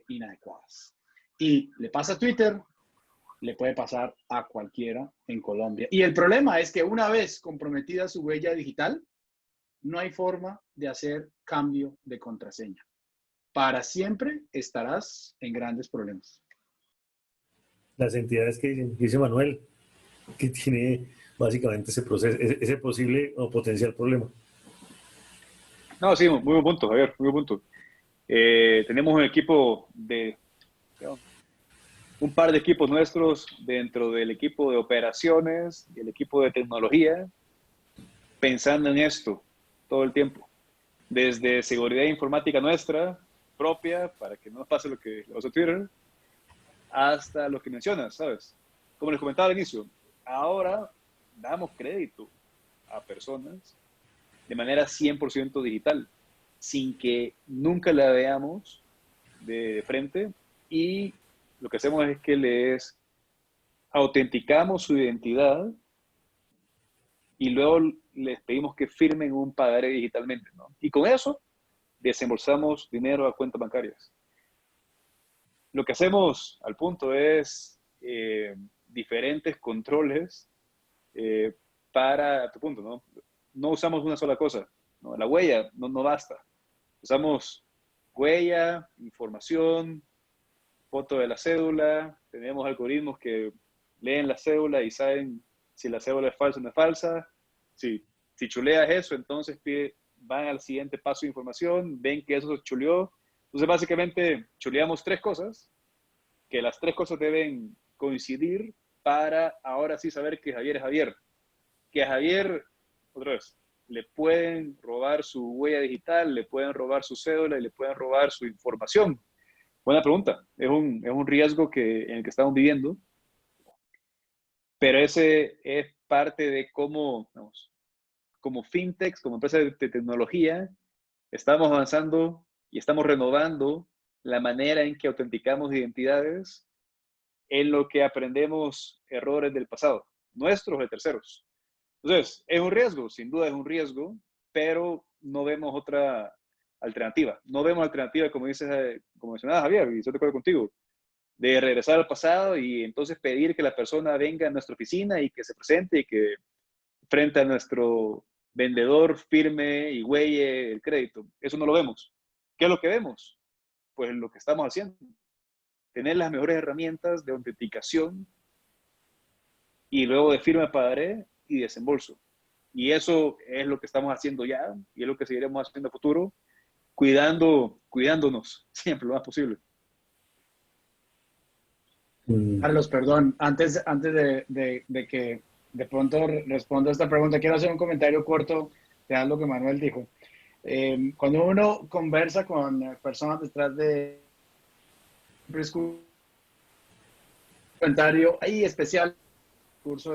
inadecuadas? Y le pasa a Twitter, le puede pasar a cualquiera en Colombia. Y el problema es que una vez comprometida su huella digital, no hay forma de hacer cambio de contraseña. Para siempre estarás en grandes problemas. Las entidades que dice Manuel, que tiene básicamente ese proceso, ese posible o potencial problema. No, sí, muy buen punto, Javier, muy buen punto. Tenemos un equipo un par de equipos nuestros dentro del equipo de operaciones y el equipo de tecnología pensando en esto todo el tiempo. Desde seguridad informática nuestra, propia, para que no nos pase lo que pasó Twitter, hasta lo que mencionas, ¿sabes? Como les comentaba al inicio, ahora damos crédito a personas de manera 100% digital, sin que nunca la veamos de frente, y lo que hacemos es que les autenticamos su identidad y luego les pedimos que firmen un pagaré digitalmente, ¿no? Y con eso desembolsamos dinero a cuentas bancarias. Lo que hacemos al punto es diferentes controles para tu punto, ¿no? No usamos una sola cosa, ¿no? La huella no basta. Usamos huella, información, foto de la cédula, tenemos algoritmos que leen la cédula y saben si la cédula es falsa o no es falsa. Si chuleas eso, entonces van al siguiente paso de información, ven que eso se chuleó. Entonces, básicamente, chuleamos 3 cosas, que las 3 cosas deben coincidir para ahora sí saber que Javier es Javier. Que a Javier, otra vez, le pueden robar su huella digital, le pueden robar su cédula y le pueden robar su información. Buena pregunta. Es un riesgo en el que estamos viviendo, pero ese es parte de cómo, vamos, como fintechs, como empresa de tecnología, estamos avanzando y estamos renovando la manera en que autenticamos identidades en lo que aprendemos errores del pasado, nuestros o de terceros. Entonces, es un riesgo, sin duda es un riesgo, pero no vemos otra alternativa. No vemos alternativa, como mencionaba Javier, y estoy de acuerdo contigo, de regresar al pasado y entonces pedir que la persona venga a nuestra oficina y que se presente y que frente a nuestro vendedor firme y huelle el crédito. Eso no lo vemos. ¿Qué es lo que vemos? Pues lo que estamos haciendo. Tener las mejores herramientas de autenticación y luego de firma de pagaré y desembolso. Y eso es lo que estamos haciendo ya y es lo que seguiremos haciendo a futuro, cuidándonos siempre lo más posible. Carlos, perdón, antes de que de pronto responda a esta pregunta, quiero hacer un comentario corto de algo que Manuel dijo. Cuando uno conversa con personas detrás de un comentario ahí especial, curso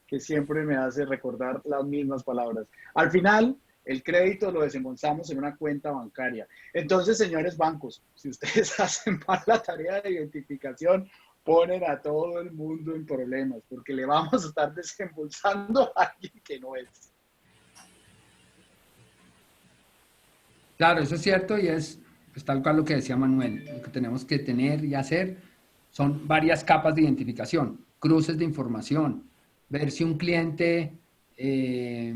que siempre me hace recordar las mismas palabras. Al final, El crédito lo desembolsamos en una cuenta bancaria. Entonces, señores bancos, si ustedes hacen mal la tarea de identificación, ponen a todo el mundo en problemas, porque le vamos a estar desembolsando a alguien que no es. Claro, eso es cierto y es pues, tal cual lo que decía Manuel. Lo que tenemos que tener y hacer son varias capas de identificación, cruces de información, ver si un cliente que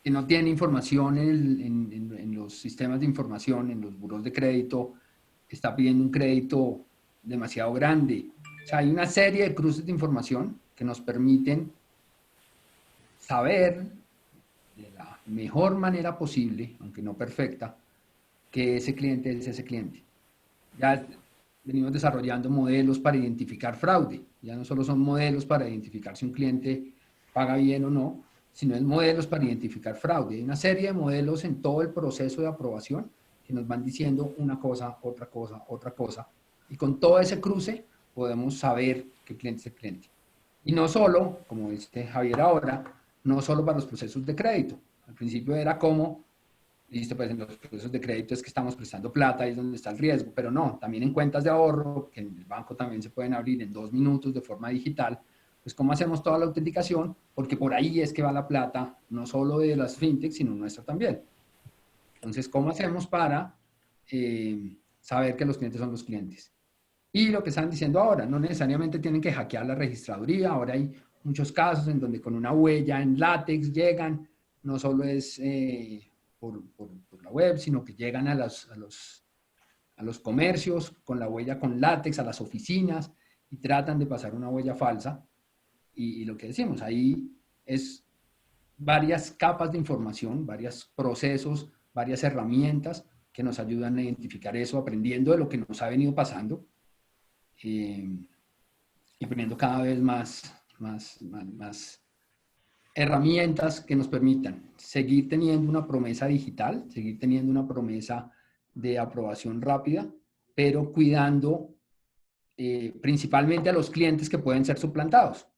no tiene información en los sistemas de información, en los buros de crédito, está pidiendo un crédito demasiado grande. O sea, hay una serie de cruces de información que nos permiten saber de la mejor manera posible, aunque no perfecta, que ese cliente es ese cliente. Ya venimos desarrollando modelos para identificar fraude. Ya no solo son modelos para identificar si un cliente paga bien o no, sino es modelos para identificar fraude. Hay una serie de modelos en todo el proceso de aprobación que nos van diciendo una cosa, otra cosa, otra cosa. Y con todo ese cruce podemos saber qué cliente es el cliente. Y no solo, como dice Javier ahora, no solo para los procesos de crédito. Al principio era como, listo, pues en los procesos de crédito es que estamos prestando plata, ahí es donde está el riesgo, pero no, también en cuentas de ahorro, que en el banco también se pueden abrir en 2 minutos de forma digital, pues cómo hacemos toda la autenticación, porque por ahí es que va la plata, no solo de las fintechs, sino nuestra también. Entonces, ¿cómo hacemos para saber que los clientes son los clientes? Y lo que están diciendo ahora, no necesariamente tienen que hackear la registraduría, ahora hay muchos casos en donde con una huella en látex llegan, no solo es por la web, sino que llegan a los comercios con la huella con látex, a las oficinas, y tratan de pasar una huella falsa. Y lo que decimos, ahí es varias capas de información, varios procesos, varias herramientas que nos ayudan a identificar eso, aprendiendo de lo que nos ha venido pasando y poniendo cada vez más herramientas que nos permitan seguir teniendo una promesa digital, seguir teniendo una promesa de aprobación rápida, pero cuidando principalmente a los clientes que pueden ser suplantados,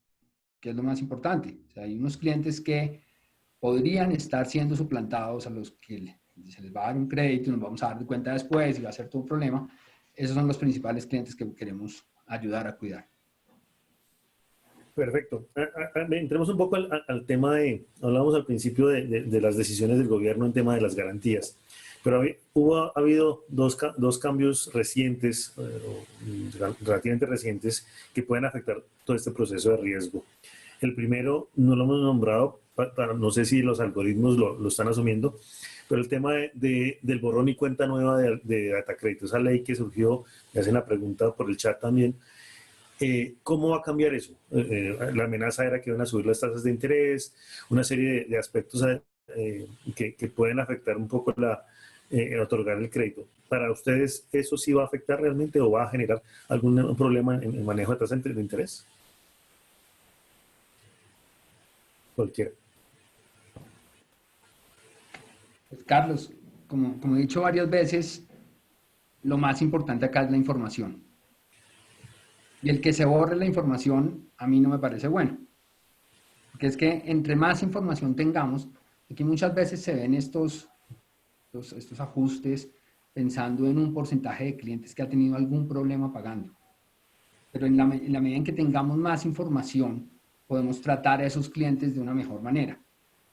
que es lo más importante. O sea, hay unos clientes que podrían estar siendo suplantados a los que se les va a dar un crédito y nos vamos a dar cuenta después y va a ser todo un problema. Esos son los principales clientes que queremos ayudar a cuidar. Perfecto. Entremos un poco al tema hablamos al principio de las decisiones del gobierno en tema de las garantías, pero ha habido dos cambios recientes, relativamente recientes, que pueden afectar todo este proceso de riesgo. El primero, no lo hemos nombrado, no sé si los algoritmos lo están asumiendo, pero el tema del borrón y cuenta nueva de Datacrédito, esa ley que surgió, me hacen la pregunta por el chat también, ¿cómo va a cambiar eso? La amenaza era que iban a subir las tasas de interés, una serie de aspectos que pueden afectar un poco otorgar el crédito. ¿Para ustedes eso sí va a afectar realmente o va a generar algún problema en el manejo de tasas de interés? Cualquiera. Pues Carlos, como he dicho varias veces, lo más importante acá es la información. Y el que se borre la información a mí no me parece bueno. Porque es que entre más información tengamos, aquí muchas veces se ven estos ajustes pensando en un porcentaje de clientes que ha tenido algún problema pagando. Pero en la medida en que tengamos más información, podemos tratar a esos clientes de una mejor manera.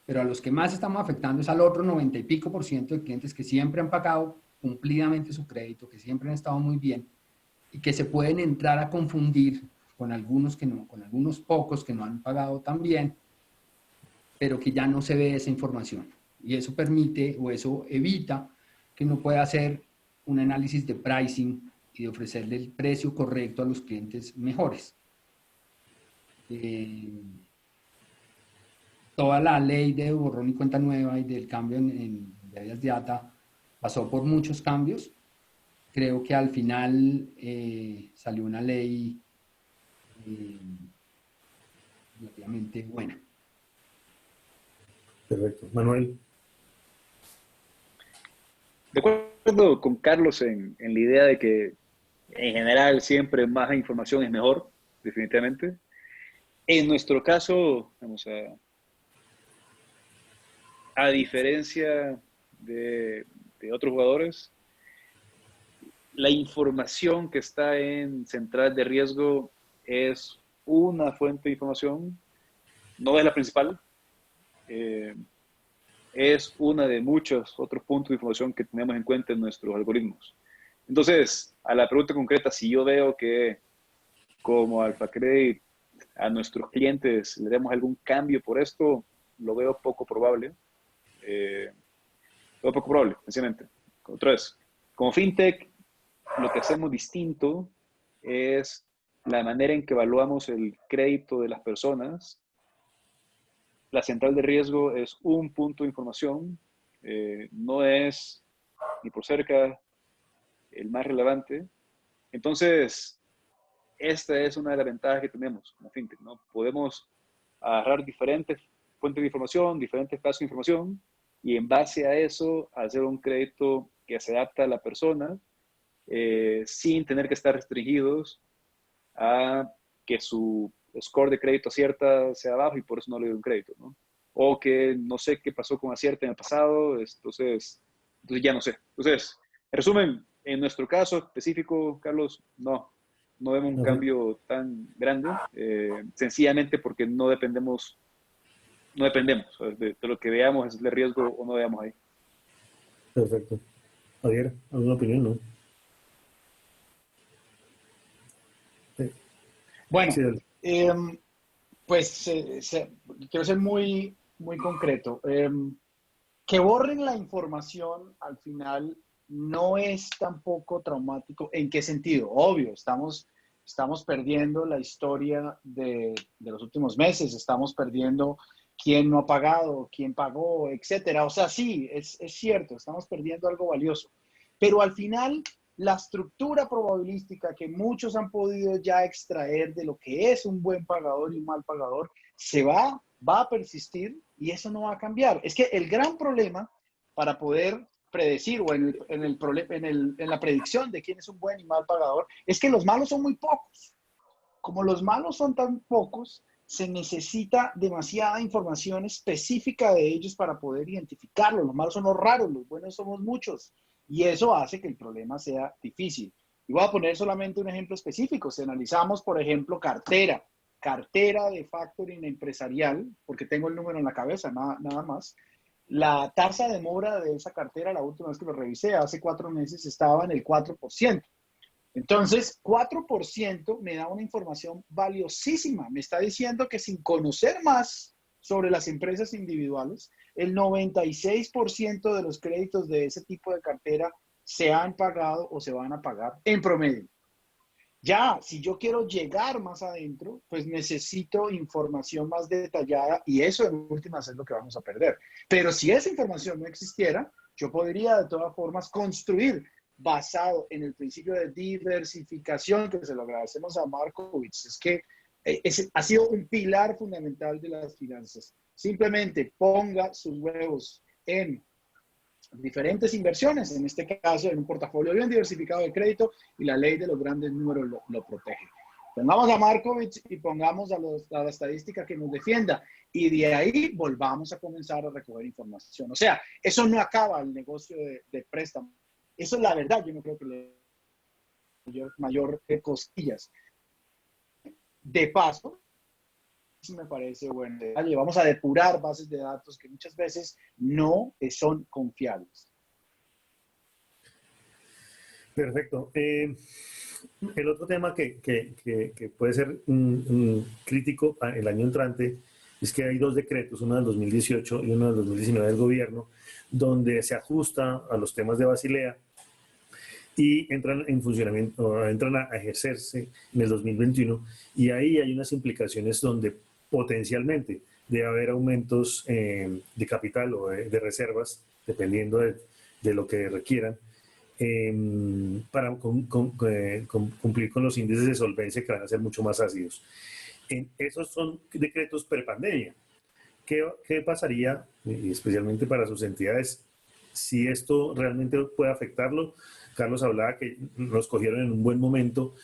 Pero a los que más estamos afectando es al otro 90 y pico % de clientes que siempre han pagado cumplidamente su crédito, que siempre han estado muy bien y que se pueden entrar a confundir con algunos con algunos pocos que no han pagado tan bien, pero que ya no se ve esa información. Y eso permite o eso evita que uno pueda hacer un análisis de pricing y de ofrecerle el precio correcto a los clientes mejores. Toda la ley de borrón y cuenta nueva y del cambio en medidas de data pasó por muchos cambios. Creo que al final salió una ley relativamente buena. Perfecto. Manuel. De acuerdo con Carlos en la idea de que en general siempre más información es mejor, definitivamente. En nuestro caso, a diferencia de otros jugadores, la información que está en central de riesgo es una fuente de información, no es la principal, es una de muchos otros puntos de información que tenemos en cuenta en nuestros algoritmos. Entonces, a la pregunta concreta, si yo veo que como AlphaCredit a nuestros clientes le demos algún cambio por esto, lo veo poco probable. Lo veo poco probable, sencillamente. Otra vez, como FinTech, lo que hacemos distinto es la manera en que evaluamos el crédito de las personas. La central de riesgo es un punto de información, no es ni por cerca el más relevante. Entonces, esta es una de las ventajas que tenemos como FinTech, ¿no? Podemos agarrar diferentes fuentes de información, diferentes casos de información, y en base a eso hacer un crédito que se adapta a la persona, sin tener que estar restringidos a que su score de crédito acierta sea bajo y por eso no le doy un crédito, ¿no? O que no sé qué pasó con acierta en el pasado, entonces ya no sé. Entonces, en resumen, en nuestro caso específico, Carlos, no vemos un cambio tan grande, sencillamente porque no dependemos de lo que veamos es de riesgo o no veamos ahí. Perfecto. Javier, ¿alguna opinión? ¿No? Bueno, Sí, dale. pues quiero ser muy, muy concreto. Que borren la información al final no es tampoco traumático. ¿En qué sentido? Obvio, estamos perdiendo la historia de los últimos meses, estamos perdiendo quién no ha pagado, quién pagó, etcétera. O sea, sí, es cierto, estamos perdiendo algo valioso. Pero al final, la estructura probabilística que muchos han podido ya extraer de lo que es un buen pagador y un mal pagador, va a persistir y eso no va a cambiar. Es que el gran problema para poder predecir o en la predicción de quién es un buen y mal pagador es que los malos son muy pocos. Como los malos son tan pocos, se necesita demasiada información específica de ellos para poder identificarlos. Los malos son los raros, los buenos somos muchos. Y eso hace que el problema sea difícil. Y voy a poner solamente un ejemplo específico. Si analizamos, por ejemplo, cartera de factoring empresarial, porque tengo el número en la cabeza, nada más. La tasa de mora de esa cartera, la última vez que lo revisé, hace 4 meses, estaba en el 4%. Entonces, 4% me da una información valiosísima. Me está diciendo que sin conocer más sobre las empresas individuales, el 96% de los créditos de ese tipo de cartera se han pagado o se van a pagar en promedio. Ya, si yo quiero llegar más adentro, pues necesito información más detallada y eso en últimas es lo que vamos a perder. Pero si esa información no existiera, yo podría de todas formas construir basado en el principio de diversificación, que se lo agradecemos a Markovich. Es que ha sido un pilar fundamental de las finanzas. Simplemente ponga sus huevos en diferentes inversiones, en este caso en un portafolio bien diversificado de crédito y la ley de los grandes números lo protege. Pongamos a Markovich y pongamos a la estadística que nos defienda y de ahí volvamos a comenzar a recoger información. O sea, eso no acaba el negocio de préstamo. Eso es la verdad, yo no creo que le mayor costillas. De paso, eso me parece bueno. Vamos a depurar bases de datos que muchas veces no son confiables. Perfecto. El otro tema que puede ser crítico el año entrante es que hay 2 decretos, uno del 2018 y uno del 2019 del gobierno, donde se ajusta a los temas de Basilea y entran en funcionamiento, entran a ejercerse en el 2021 y ahí hay unas implicaciones donde potencialmente debe haber aumentos de capital o de reservas, dependiendo de lo que requieran, para cumplir con los índices de solvencia que van a ser mucho más ácidos. Esos son decretos prepandemia. ¿Qué pasaría, especialmente para sus entidades, si esto realmente puede afectarlo? Carlos hablaba que nos cogieron en un buen momento.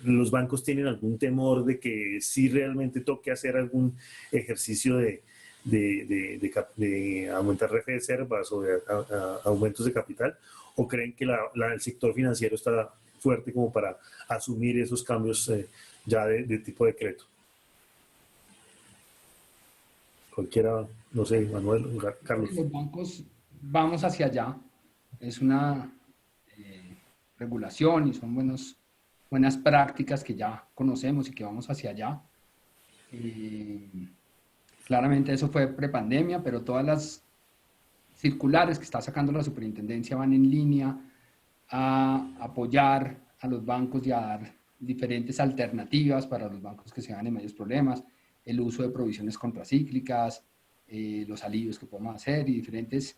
¿Los bancos tienen algún temor de que sí realmente toque hacer algún ejercicio de de aumentar reservas o de aumentos de capital, o creen que el sector financiero está fuerte como para asumir esos cambios ya de tipo de decreto? Cualquiera, no sé, Manuel, Carlos. Los bancos vamos hacia allá. Es una regulación y son buenas prácticas que ya conocemos y que vamos hacia allá. Claramente eso fue prepandemia, pero todas las circulares que está sacando la superintendencia van en línea a apoyar a los bancos y a dar diferentes alternativas para los bancos que se van en mayores problemas, el uso de provisiones contracíclicas, los alivios que podemos hacer y diferentes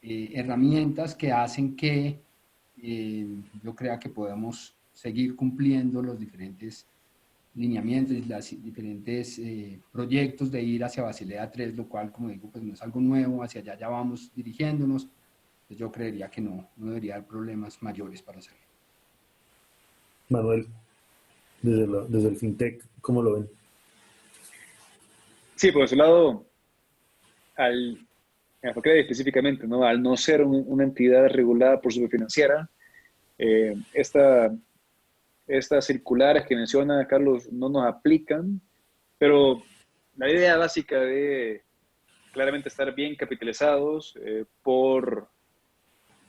herramientas que hacen que yo crea que podemos seguir cumpliendo los diferentes lineamientos y los diferentes proyectos de ir hacia Basilea 3, lo cual, como digo, pues no es algo nuevo, hacia allá ya vamos dirigiéndonos. Entonces yo creería que no debería haber problemas mayores para hacerlo. Manuel, desde el FinTech, ¿cómo lo ven? Sí, por ese lado, en FACREDI específicamente, ¿no? Al no ser una entidad regulada por Superfinanciera, estas circulares que menciona Carlos no nos aplican, pero la idea básica de claramente estar bien capitalizados por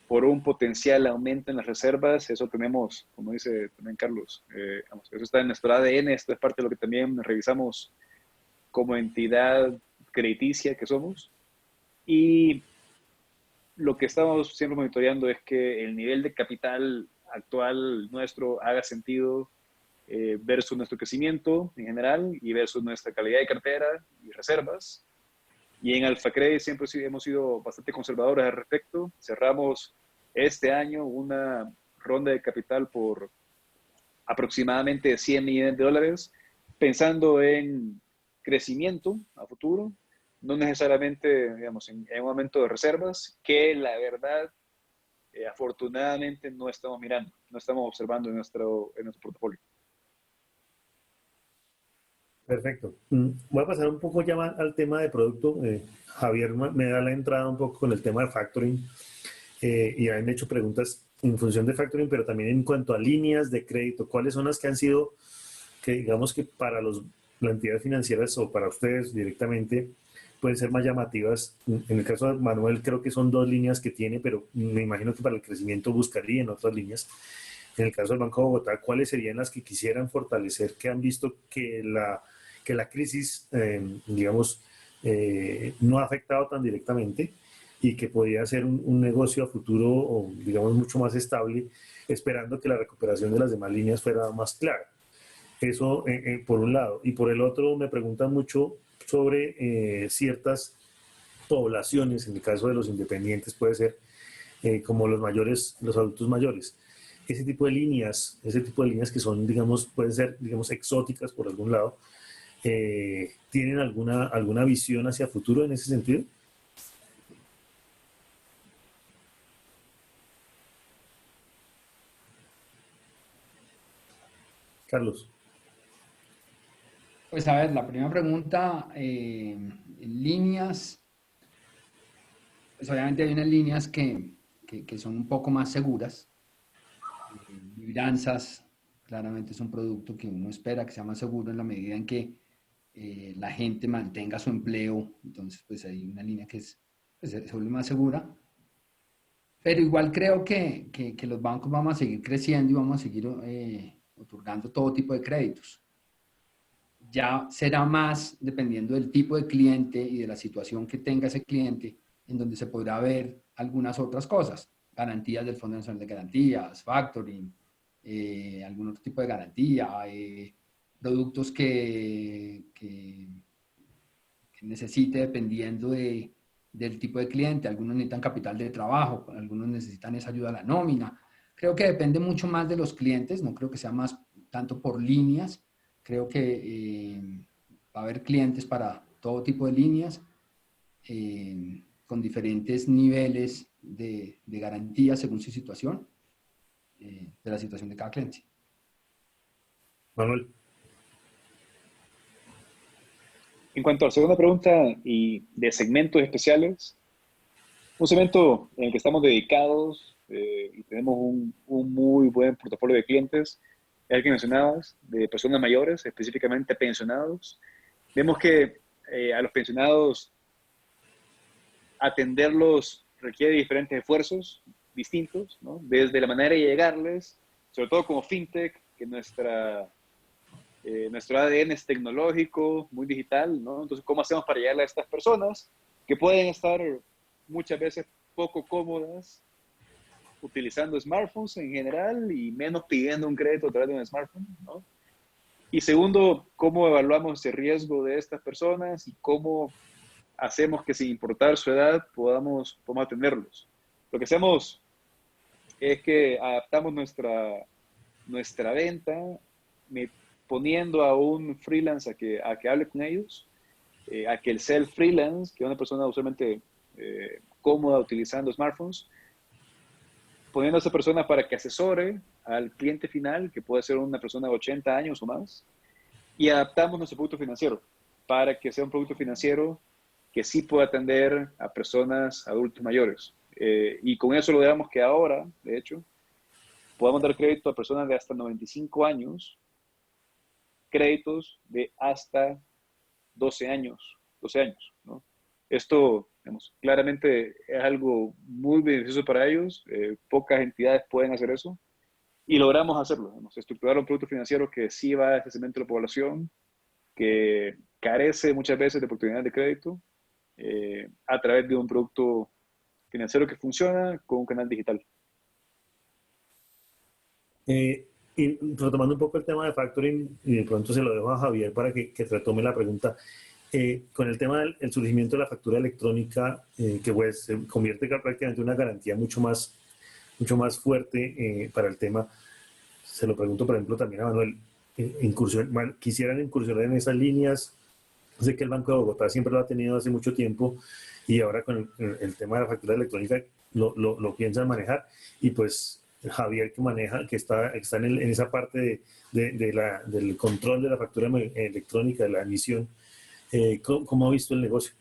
un potencial aumento en las reservas, eso tenemos, como dice también Carlos, eso está en nuestro ADN, esto es parte de lo que también revisamos como entidad crediticia que somos, y lo que estamos siempre monitoreando es que el nivel de capital actual nuestro haga sentido versus nuestro crecimiento en general y versus nuestra calidad de cartera y reservas. Y en AlphaCredit siempre hemos sido bastante conservadores al respecto. Cerramos este año una ronda de capital por aproximadamente $100 millones, pensando en crecimiento a futuro, no necesariamente, digamos, en un momento de reservas, que la verdad, afortunadamente, no estamos mirando, no estamos observando en nuestro portafolio. Perfecto. Voy a pasar un poco ya más al tema de producto. Javier me da la entrada un poco con el tema de factoring y han hecho preguntas en función de factoring, pero también en cuanto a líneas de crédito. ¿Cuáles son las que han sido, que digamos que para las entidades financieras o para ustedes directamente pueden ser más llamativas? En el caso de Manuel creo que son 2 líneas que tiene, pero me imagino que para el crecimiento buscaría en otras líneas. En el caso del Banco de Bogotá, ¿cuáles serían las que quisieran fortalecer, que han visto que la crisis, digamos, no ha afectado tan directamente y que podría ser un negocio a futuro, o digamos, mucho más estable, esperando que la recuperación de las demás líneas fuera más clara? Eso por un lado. Y por el otro, me preguntan mucho sobre ciertas poblaciones, en el caso de los independientes puede ser, como los adultos mayores. Ese tipo de líneas que son, digamos, pueden ser, digamos, exóticas por algún lado, ¿tienen alguna visión hacia futuro en ese sentido? Carlos. Pues a ver, la primera pregunta, en líneas, pues obviamente hay unas líneas que son un poco más seguras. Libranzas, claramente es un producto que uno espera que sea más seguro en la medida en que la gente mantenga su empleo. Entonces, pues hay una línea que pues, se vuelve más segura. Pero igual creo que los bancos vamos a seguir creciendo y vamos a seguir otorgando todo tipo de créditos. Ya será más dependiendo del tipo de cliente y de la situación que tenga ese cliente, en donde se podrá ver algunas otras cosas, garantías del Fondo Nacional de Garantías, factoring, algún otro tipo de garantía, productos que necesite dependiendo del tipo de cliente. Algunos necesitan capital de trabajo, algunos necesitan esa ayuda a la nómina. Creo que depende mucho más de los clientes, no creo que sea más tanto por líneas. Creo que va a haber clientes para todo tipo de líneas, con diferentes niveles de garantía según su situación, de la situación de cada cliente. Manuel. En cuanto a la segunda pregunta y de segmentos especiales, un segmento en el que estamos dedicados y tenemos un muy buen portafolio de clientes, es el que mencionabas, de personas mayores, específicamente pensionados. Vemos que a los pensionados atenderlos requiere diferentes esfuerzos distintos, ¿no? Desde la manera de llegarles, sobre todo como fintech, que nuestro ADN es tecnológico, muy digital, ¿no? Entonces, ¿cómo hacemos para llegarle a estas personas que pueden estar muchas veces poco cómodas utilizando smartphones en general y menos pidiendo un crédito a través de un smartphone, ¿no? Y segundo, ¿cómo evaluamos ese riesgo de estas personas y cómo hacemos que sin importar su edad podamos atenderlos? Lo que hacemos es que adaptamos nuestra venta poniendo a un freelance a que hable con ellos, a que el self-freelance, que es una persona usualmente cómoda utilizando smartphones, poniendo a esa persona para que asesore al cliente final, que puede ser una persona de 80 años o más, y adaptamos nuestro producto financiero para que sea un producto financiero que sí pueda atender a personas adultos mayores. Y con eso logramos que ahora, de hecho, podamos dar crédito a personas de hasta 95 años, créditos de hasta 12 años, ¿no? Esto, digamos, claramente es algo muy beneficioso para ellos. Pocas entidades pueden hacer eso. Y logramos hacerlo, digamos, estructurar un producto financiero que sí va a ese segmento de la población, que carece muchas veces de oportunidades de crédito, a través de un producto financiero que funciona con un canal digital. Y retomando un poco el tema de factoring, y de pronto se lo dejo a Javier para que retome la pregunta. Con el tema del surgimiento de la factura electrónica, que pues se convierte prácticamente en una garantía mucho más fuerte para el tema, se lo pregunto, por ejemplo, también a Manuel, quisieran incursionar en esas líneas. Sé que el Banco de Bogotá siempre lo ha tenido hace mucho tiempo y ahora con el tema de la factura electrónica lo piensan manejar. Y pues Javier, que está en esa parte del control de la factura electrónica, de la emisión, ¿cómo ha visto el negocio?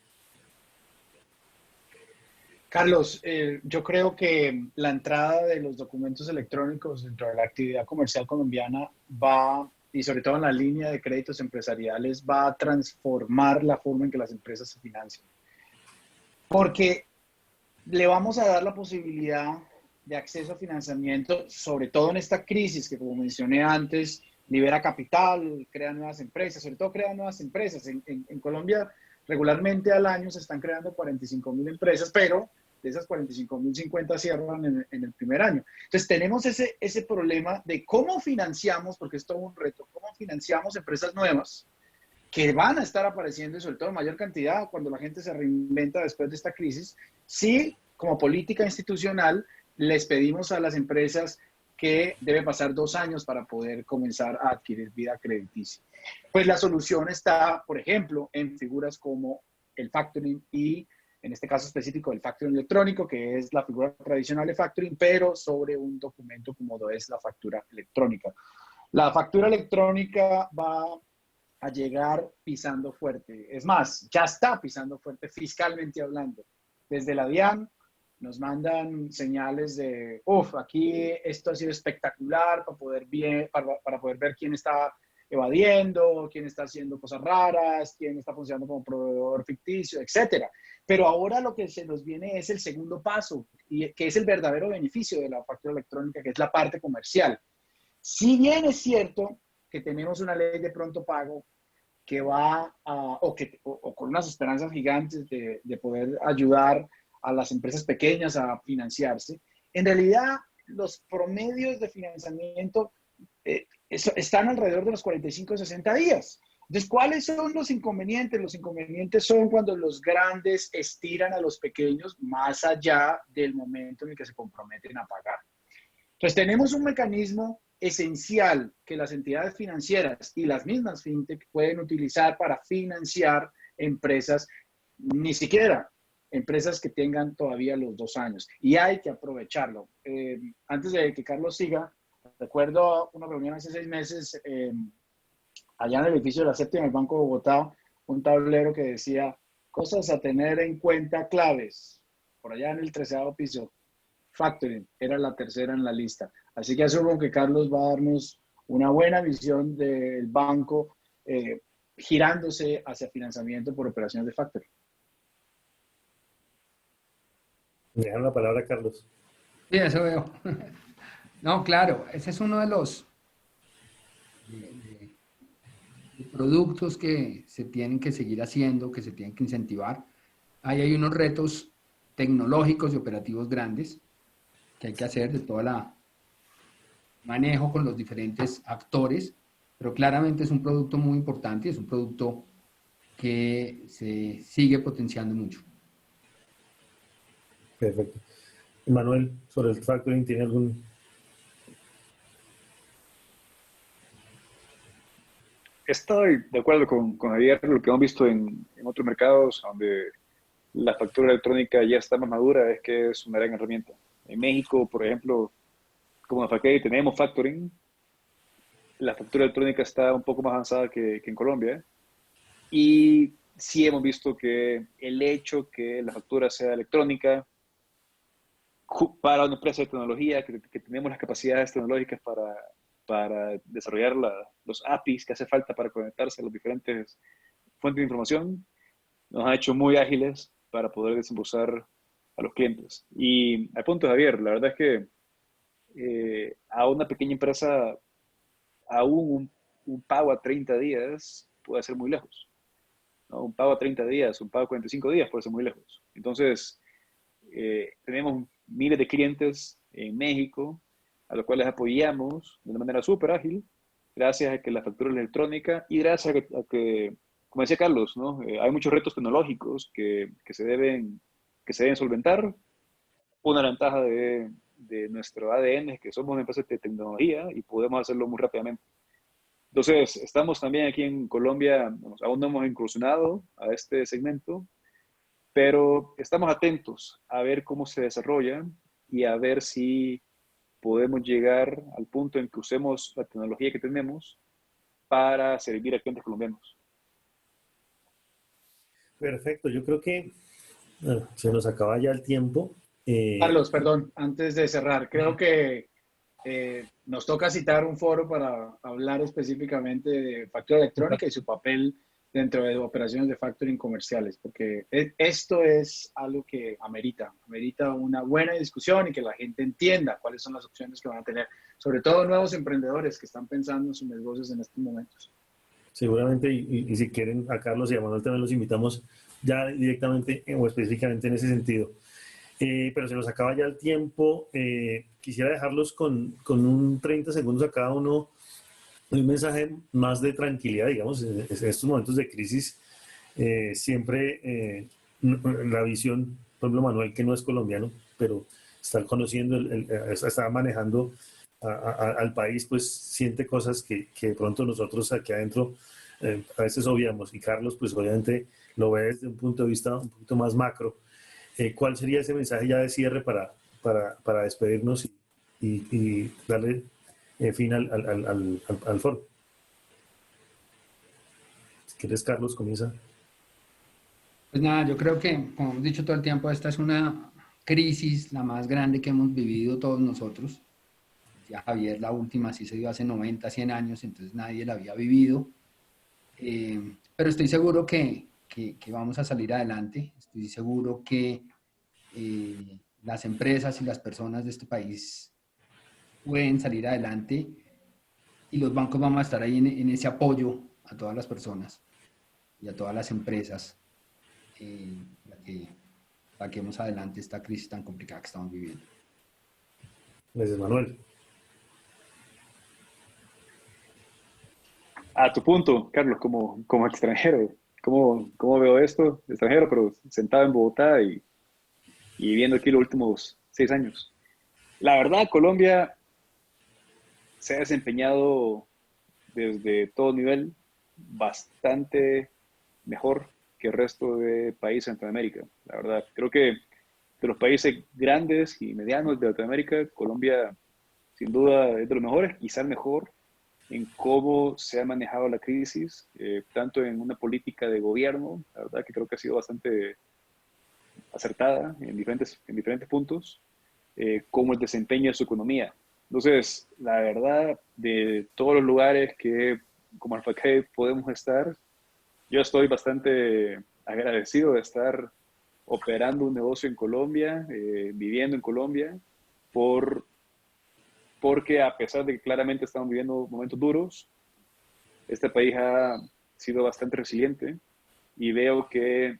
Carlos, yo creo que la entrada de los documentos electrónicos dentro de la actividad comercial colombiana va, y sobre todo en la línea de créditos empresariales, va a transformar la forma en que las empresas se financian. Porque le vamos a dar la posibilidad de acceso a financiamiento, sobre todo en esta crisis que, como mencioné antes, libera capital, crea nuevas empresas, sobre todo crea nuevas empresas. En Colombia, regularmente al año se están creando 45.000 empresas, pero de esas 45.000, 50 cierran en el primer año. Entonces, tenemos ese problema de cómo financiamos, porque es todo un reto, cómo financiamos empresas nuevas que van a estar apareciendo y sobre todo en mayor cantidad cuando la gente se reinventa después de esta crisis. Sí, como política institucional, les pedimos a las empresas que debe pasar 2 años para poder comenzar a adquirir vida crediticia. Pues la solución está, por ejemplo, en figuras como el factoring y, en este caso específico, el factoring electrónico, que es la figura tradicional de factoring, pero sobre un documento como lo es la factura electrónica. La factura electrónica va a llegar pisando fuerte. Es más, ya está pisando fuerte fiscalmente hablando. Desde la DIAN nos mandan señales de, aquí esto ha sido espectacular para poder ver quién está evadiendo, quién está haciendo cosas raras, quién está funcionando como proveedor ficticio, etcétera. Pero ahora lo que se nos viene es el segundo paso, y que es el verdadero beneficio de la factura electrónica, que es la parte comercial. Si bien es cierto que tenemos una ley de pronto pago que va o con unas esperanzas gigantes de poder ayudar a las empresas pequeñas a financiarse, en realidad los promedios de financiamiento están alrededor de los 45 o 60 días. Entonces, ¿cuáles son los inconvenientes? Los inconvenientes son cuando los grandes estiran a los pequeños más allá del momento en el que se comprometen a pagar. Entonces, tenemos un mecanismo esencial que las entidades financieras y las mismas fintech pueden utilizar para financiar empresas, ni siquiera empresas que tengan todavía los 2 años. Y hay que aprovecharlo. Antes de que Carlos siga, recuerdo una reunión hace 6 meses allá en el edificio de la Séptima del Banco de Bogotá, un tablero que decía cosas a tener en cuenta claves. Por allá en el 13º piso, factoring era la tercera en la lista. Así que asumo que Carlos va a darnos una buena visión del banco girándose hacia financiamiento por operaciones de factoring. Me dejan la palabra, Carlos. Sí, eso veo. No, claro, ese es uno de los de productos que se tienen que seguir haciendo, que se tienen que incentivar. Ahí hay unos retos tecnológicos y operativos grandes que hay que hacer de toda la manejo con los diferentes actores, pero claramente es un producto muy importante y es un producto que se sigue potenciando mucho. Perfecto. Manuel, sobre el factoring, ¿tiene algún...? Estoy de acuerdo con Javier, lo que hemos visto en otros mercados donde la factura electrónica ya está más madura, es que es una gran herramienta. En México, por ejemplo, como en Factoring tenemos factoring, la factura electrónica está un poco más avanzada que en Colombia. Y sí hemos visto que el hecho que la factura sea electrónica para una empresa de tecnología, que tenemos las capacidades tecnológicas para desarrollar los APIs que hace falta para conectarse a las diferentes fuentes de información, nos ha hecho muy ágiles para poder desembolsar a los clientes. Y al punto, Javier, la verdad es que a una pequeña empresa, aún un pago a 30 días puede ser muy lejos, ¿no? Un pago a 30 días, un pago a 45 días puede ser muy lejos. Entonces, tenemos miles de clientes en México a los cuales apoyamos de una manera súper ágil, gracias a que la factura es electrónica y gracias a que, como decía Carlos, ¿no? Hay muchos retos tecnológicos que se deben solventar. Una ventaja de nuestro ADN es que somos una empresa de tecnología y podemos hacerlo muy rápidamente. Entonces, estamos también aquí en Colombia, aún no hemos incursionado a este segmento, pero estamos atentos a ver cómo se desarrolla y a ver si podemos llegar al punto en que usemos la tecnología que tenemos para servir a clientes colombianos. Perfecto, yo creo que se nos acaba ya el tiempo. Carlos, perdón, antes de cerrar, creo que nos toca citar un foro para hablar específicamente de factura electrónica y su papel dentro de operaciones de factoring comerciales, porque esto es algo que amerita una buena discusión y que la gente entienda cuáles son las opciones que van a tener, sobre todo nuevos emprendedores que están pensando en sus negocios en estos momentos. Seguramente, y si quieren, a Carlos y a Manuel también los invitamos ya directamente o específicamente en ese sentido. Pero se nos acaba ya el tiempo. Quisiera dejarlos con un 30 segundos a cada uno, un mensaje más de tranquilidad, digamos, en estos momentos de crisis. Siempre la visión, por ejemplo, Manuel, que no es colombiano, pero está conociendo, está manejando al país, pues siente cosas que de pronto nosotros aquí adentro a veces obviamos. Y Carlos, pues obviamente lo ve desde un punto de vista un poquito más macro. ¿Cuál sería ese mensaje ya de cierre para despedirnos y darle fin al foro? Si quieres, Carlos, comienza. Pues nada, yo creo que, como hemos dicho todo el tiempo, esta es una crisis la más grande que hemos vivido todos nosotros. Ya Javier, la última sí se dio hace 90, 100 años, entonces nadie la había vivido. Pero estoy seguro que vamos a salir adelante. Estoy seguro que las empresas y las personas de este país pueden salir adelante y los bancos vamos a estar ahí en ese apoyo a todas las personas y a todas las empresas para que saquemos adelante esta crisis tan complicada que estamos viviendo. Gracias, Manuel. A tu punto, Carlos, como extranjero, ¿cómo veo esto? Extranjero, pero sentado en Bogotá y viviendo aquí los últimos 6 años. La verdad, Colombia se ha desempeñado desde todo nivel bastante mejor que el resto de países de Centroamérica. La verdad, creo que de los países grandes y medianos de Latinoamérica, Colombia sin duda es de los mejores, quizá el mejor, en cómo se ha manejado la crisis, tanto en una política de gobierno, la verdad que creo que ha sido bastante acertada en diferentes puntos, como el desempeño de su economía. Entonces, la verdad, de todos los lugares que como AlphaCredit podemos estar, yo estoy bastante agradecido de estar operando un negocio en Colombia, viviendo en Colombia, porque a pesar de que claramente estamos viviendo momentos duros, este país ha sido bastante resiliente y veo que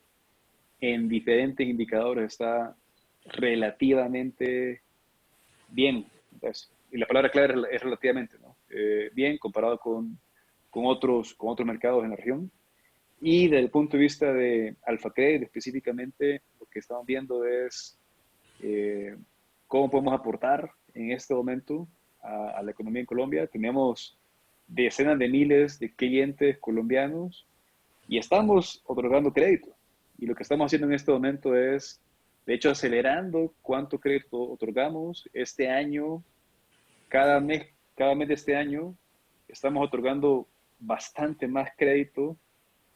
en diferentes indicadores está relativamente bien. Pues, y la palabra clave es relativamente, ¿no? Bien comparado con otros mercados en la región. Y desde el punto de vista de AlphaCredit específicamente, lo que estamos viendo es cómo podemos aportar en este momento a la economía en Colombia. Tenemos decenas de miles de clientes colombianos y estamos otorgando crédito. Y lo que estamos haciendo en este momento es, de hecho, acelerando cuánto crédito otorgamos. Este año, cada mes de este año, estamos otorgando bastante más crédito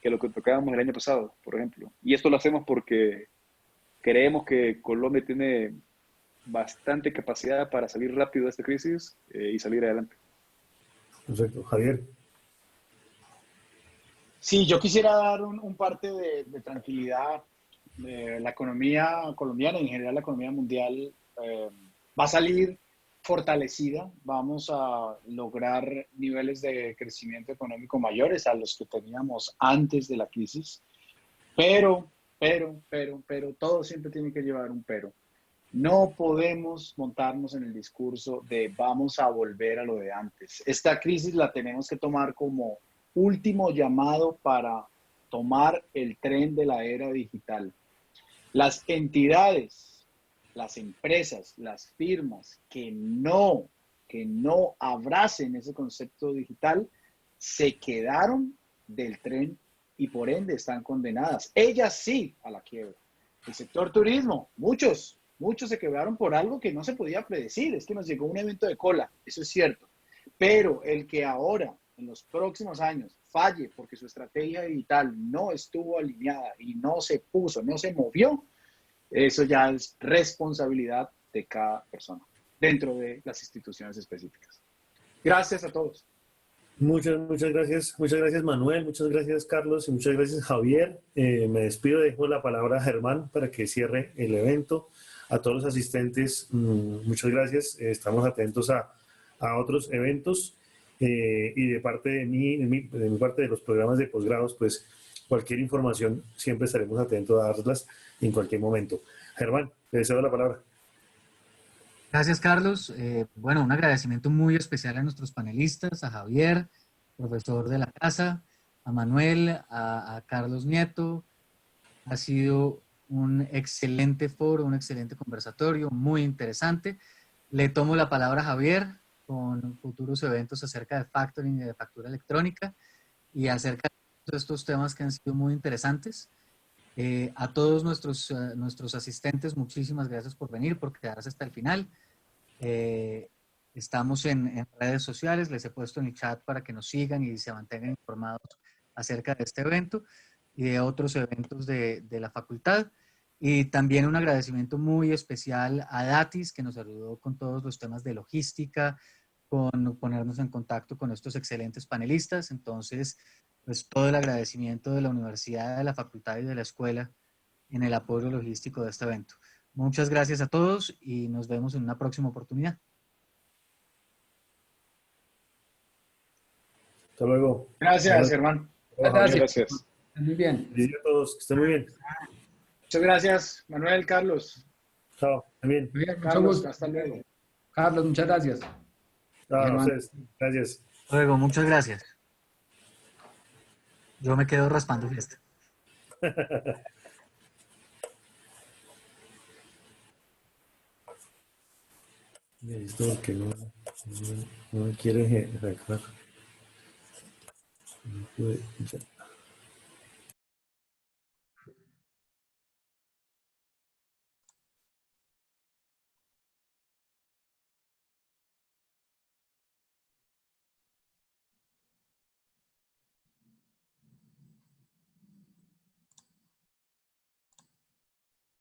que lo que otorgábamos el año pasado, por ejemplo. Y esto lo hacemos porque creemos que Colombia tiene bastante capacidad para salir rápido de esta crisis y salir adelante. Perfecto. Javier. Sí, yo quisiera dar un parte de tranquilidad. La economía colombiana, en general la economía mundial, va a salir fortalecida. Vamos a lograr niveles de crecimiento económico mayores a los que teníamos antes de la crisis. Pero, todo siempre tiene que llevar un pero. No podemos montarnos en el discurso de vamos a volver a lo de antes. Esta crisis la tenemos que tomar como último llamado para tomar el tren de la era digital. Las entidades, las empresas, las firmas que no abracen ese concepto digital, se quedaron del tren y por ende están condenadas. Ellas sí a la quiebra. El sector turismo, muchos se quebraron por algo que no se podía predecir. Es que nos llegó un evento de cola, eso es cierto. Pero el que ahora, en los próximos años, falle porque su estrategia digital no estuvo alineada y no se puso, no se movió, eso ya es responsabilidad de cada persona dentro de las instituciones específicas. Gracias a todos. Muchas gracias Manuel, muchas gracias Carlos y muchas gracias Javier. Me despido, dejo la palabra a Germán para que cierre el evento. A todos los asistentes, muchas gracias. Estamos atentos a otros eventos y de parte de mi parte de los programas de posgrados, pues cualquier información siempre estaremos atentos a darlas en cualquier momento. Germán, le cedo la palabra. Gracias, Carlos. Bueno, un agradecimiento muy especial a nuestros panelistas, a Javier, profesor de la casa, a Manuel, a Carlos Nieto. Ha sido un excelente foro, un excelente conversatorio, muy interesante. Le tomo la palabra a Javier con futuros eventos acerca de factoring y de factura electrónica y acerca de estos temas que han sido muy interesantes. A todos nuestros asistentes, muchísimas gracias por venir, por quedarse hasta el final. Estamos en redes sociales, les he puesto en el chat para que nos sigan y se mantengan informados acerca de este evento y de otros eventos de la facultad. Y también un agradecimiento muy especial a Datis, que nos ayudó con todos los temas de logística, con ponernos en contacto con estos excelentes panelistas. Entonces, pues todo el agradecimiento de la universidad, de la facultad y de la escuela en el apoyo logístico de este evento. Muchas gracias a todos y nos vemos en una próxima oportunidad. Hasta luego. Gracias, Germán. Gracias. Gracias. Muy bien. Gracias a todos, que estén muy bien. Muchas gracias, Manuel, Carlos. Chao, también. Muy bien, mucho Carlos, gusto. hasta luego. Carlos, muchas gracias. Chao, Germán. ustedes. Gracias. Luego, muchas gracias. Yo me quedo raspando fiesta. Esto que no me quiere sacar. No puede, ya.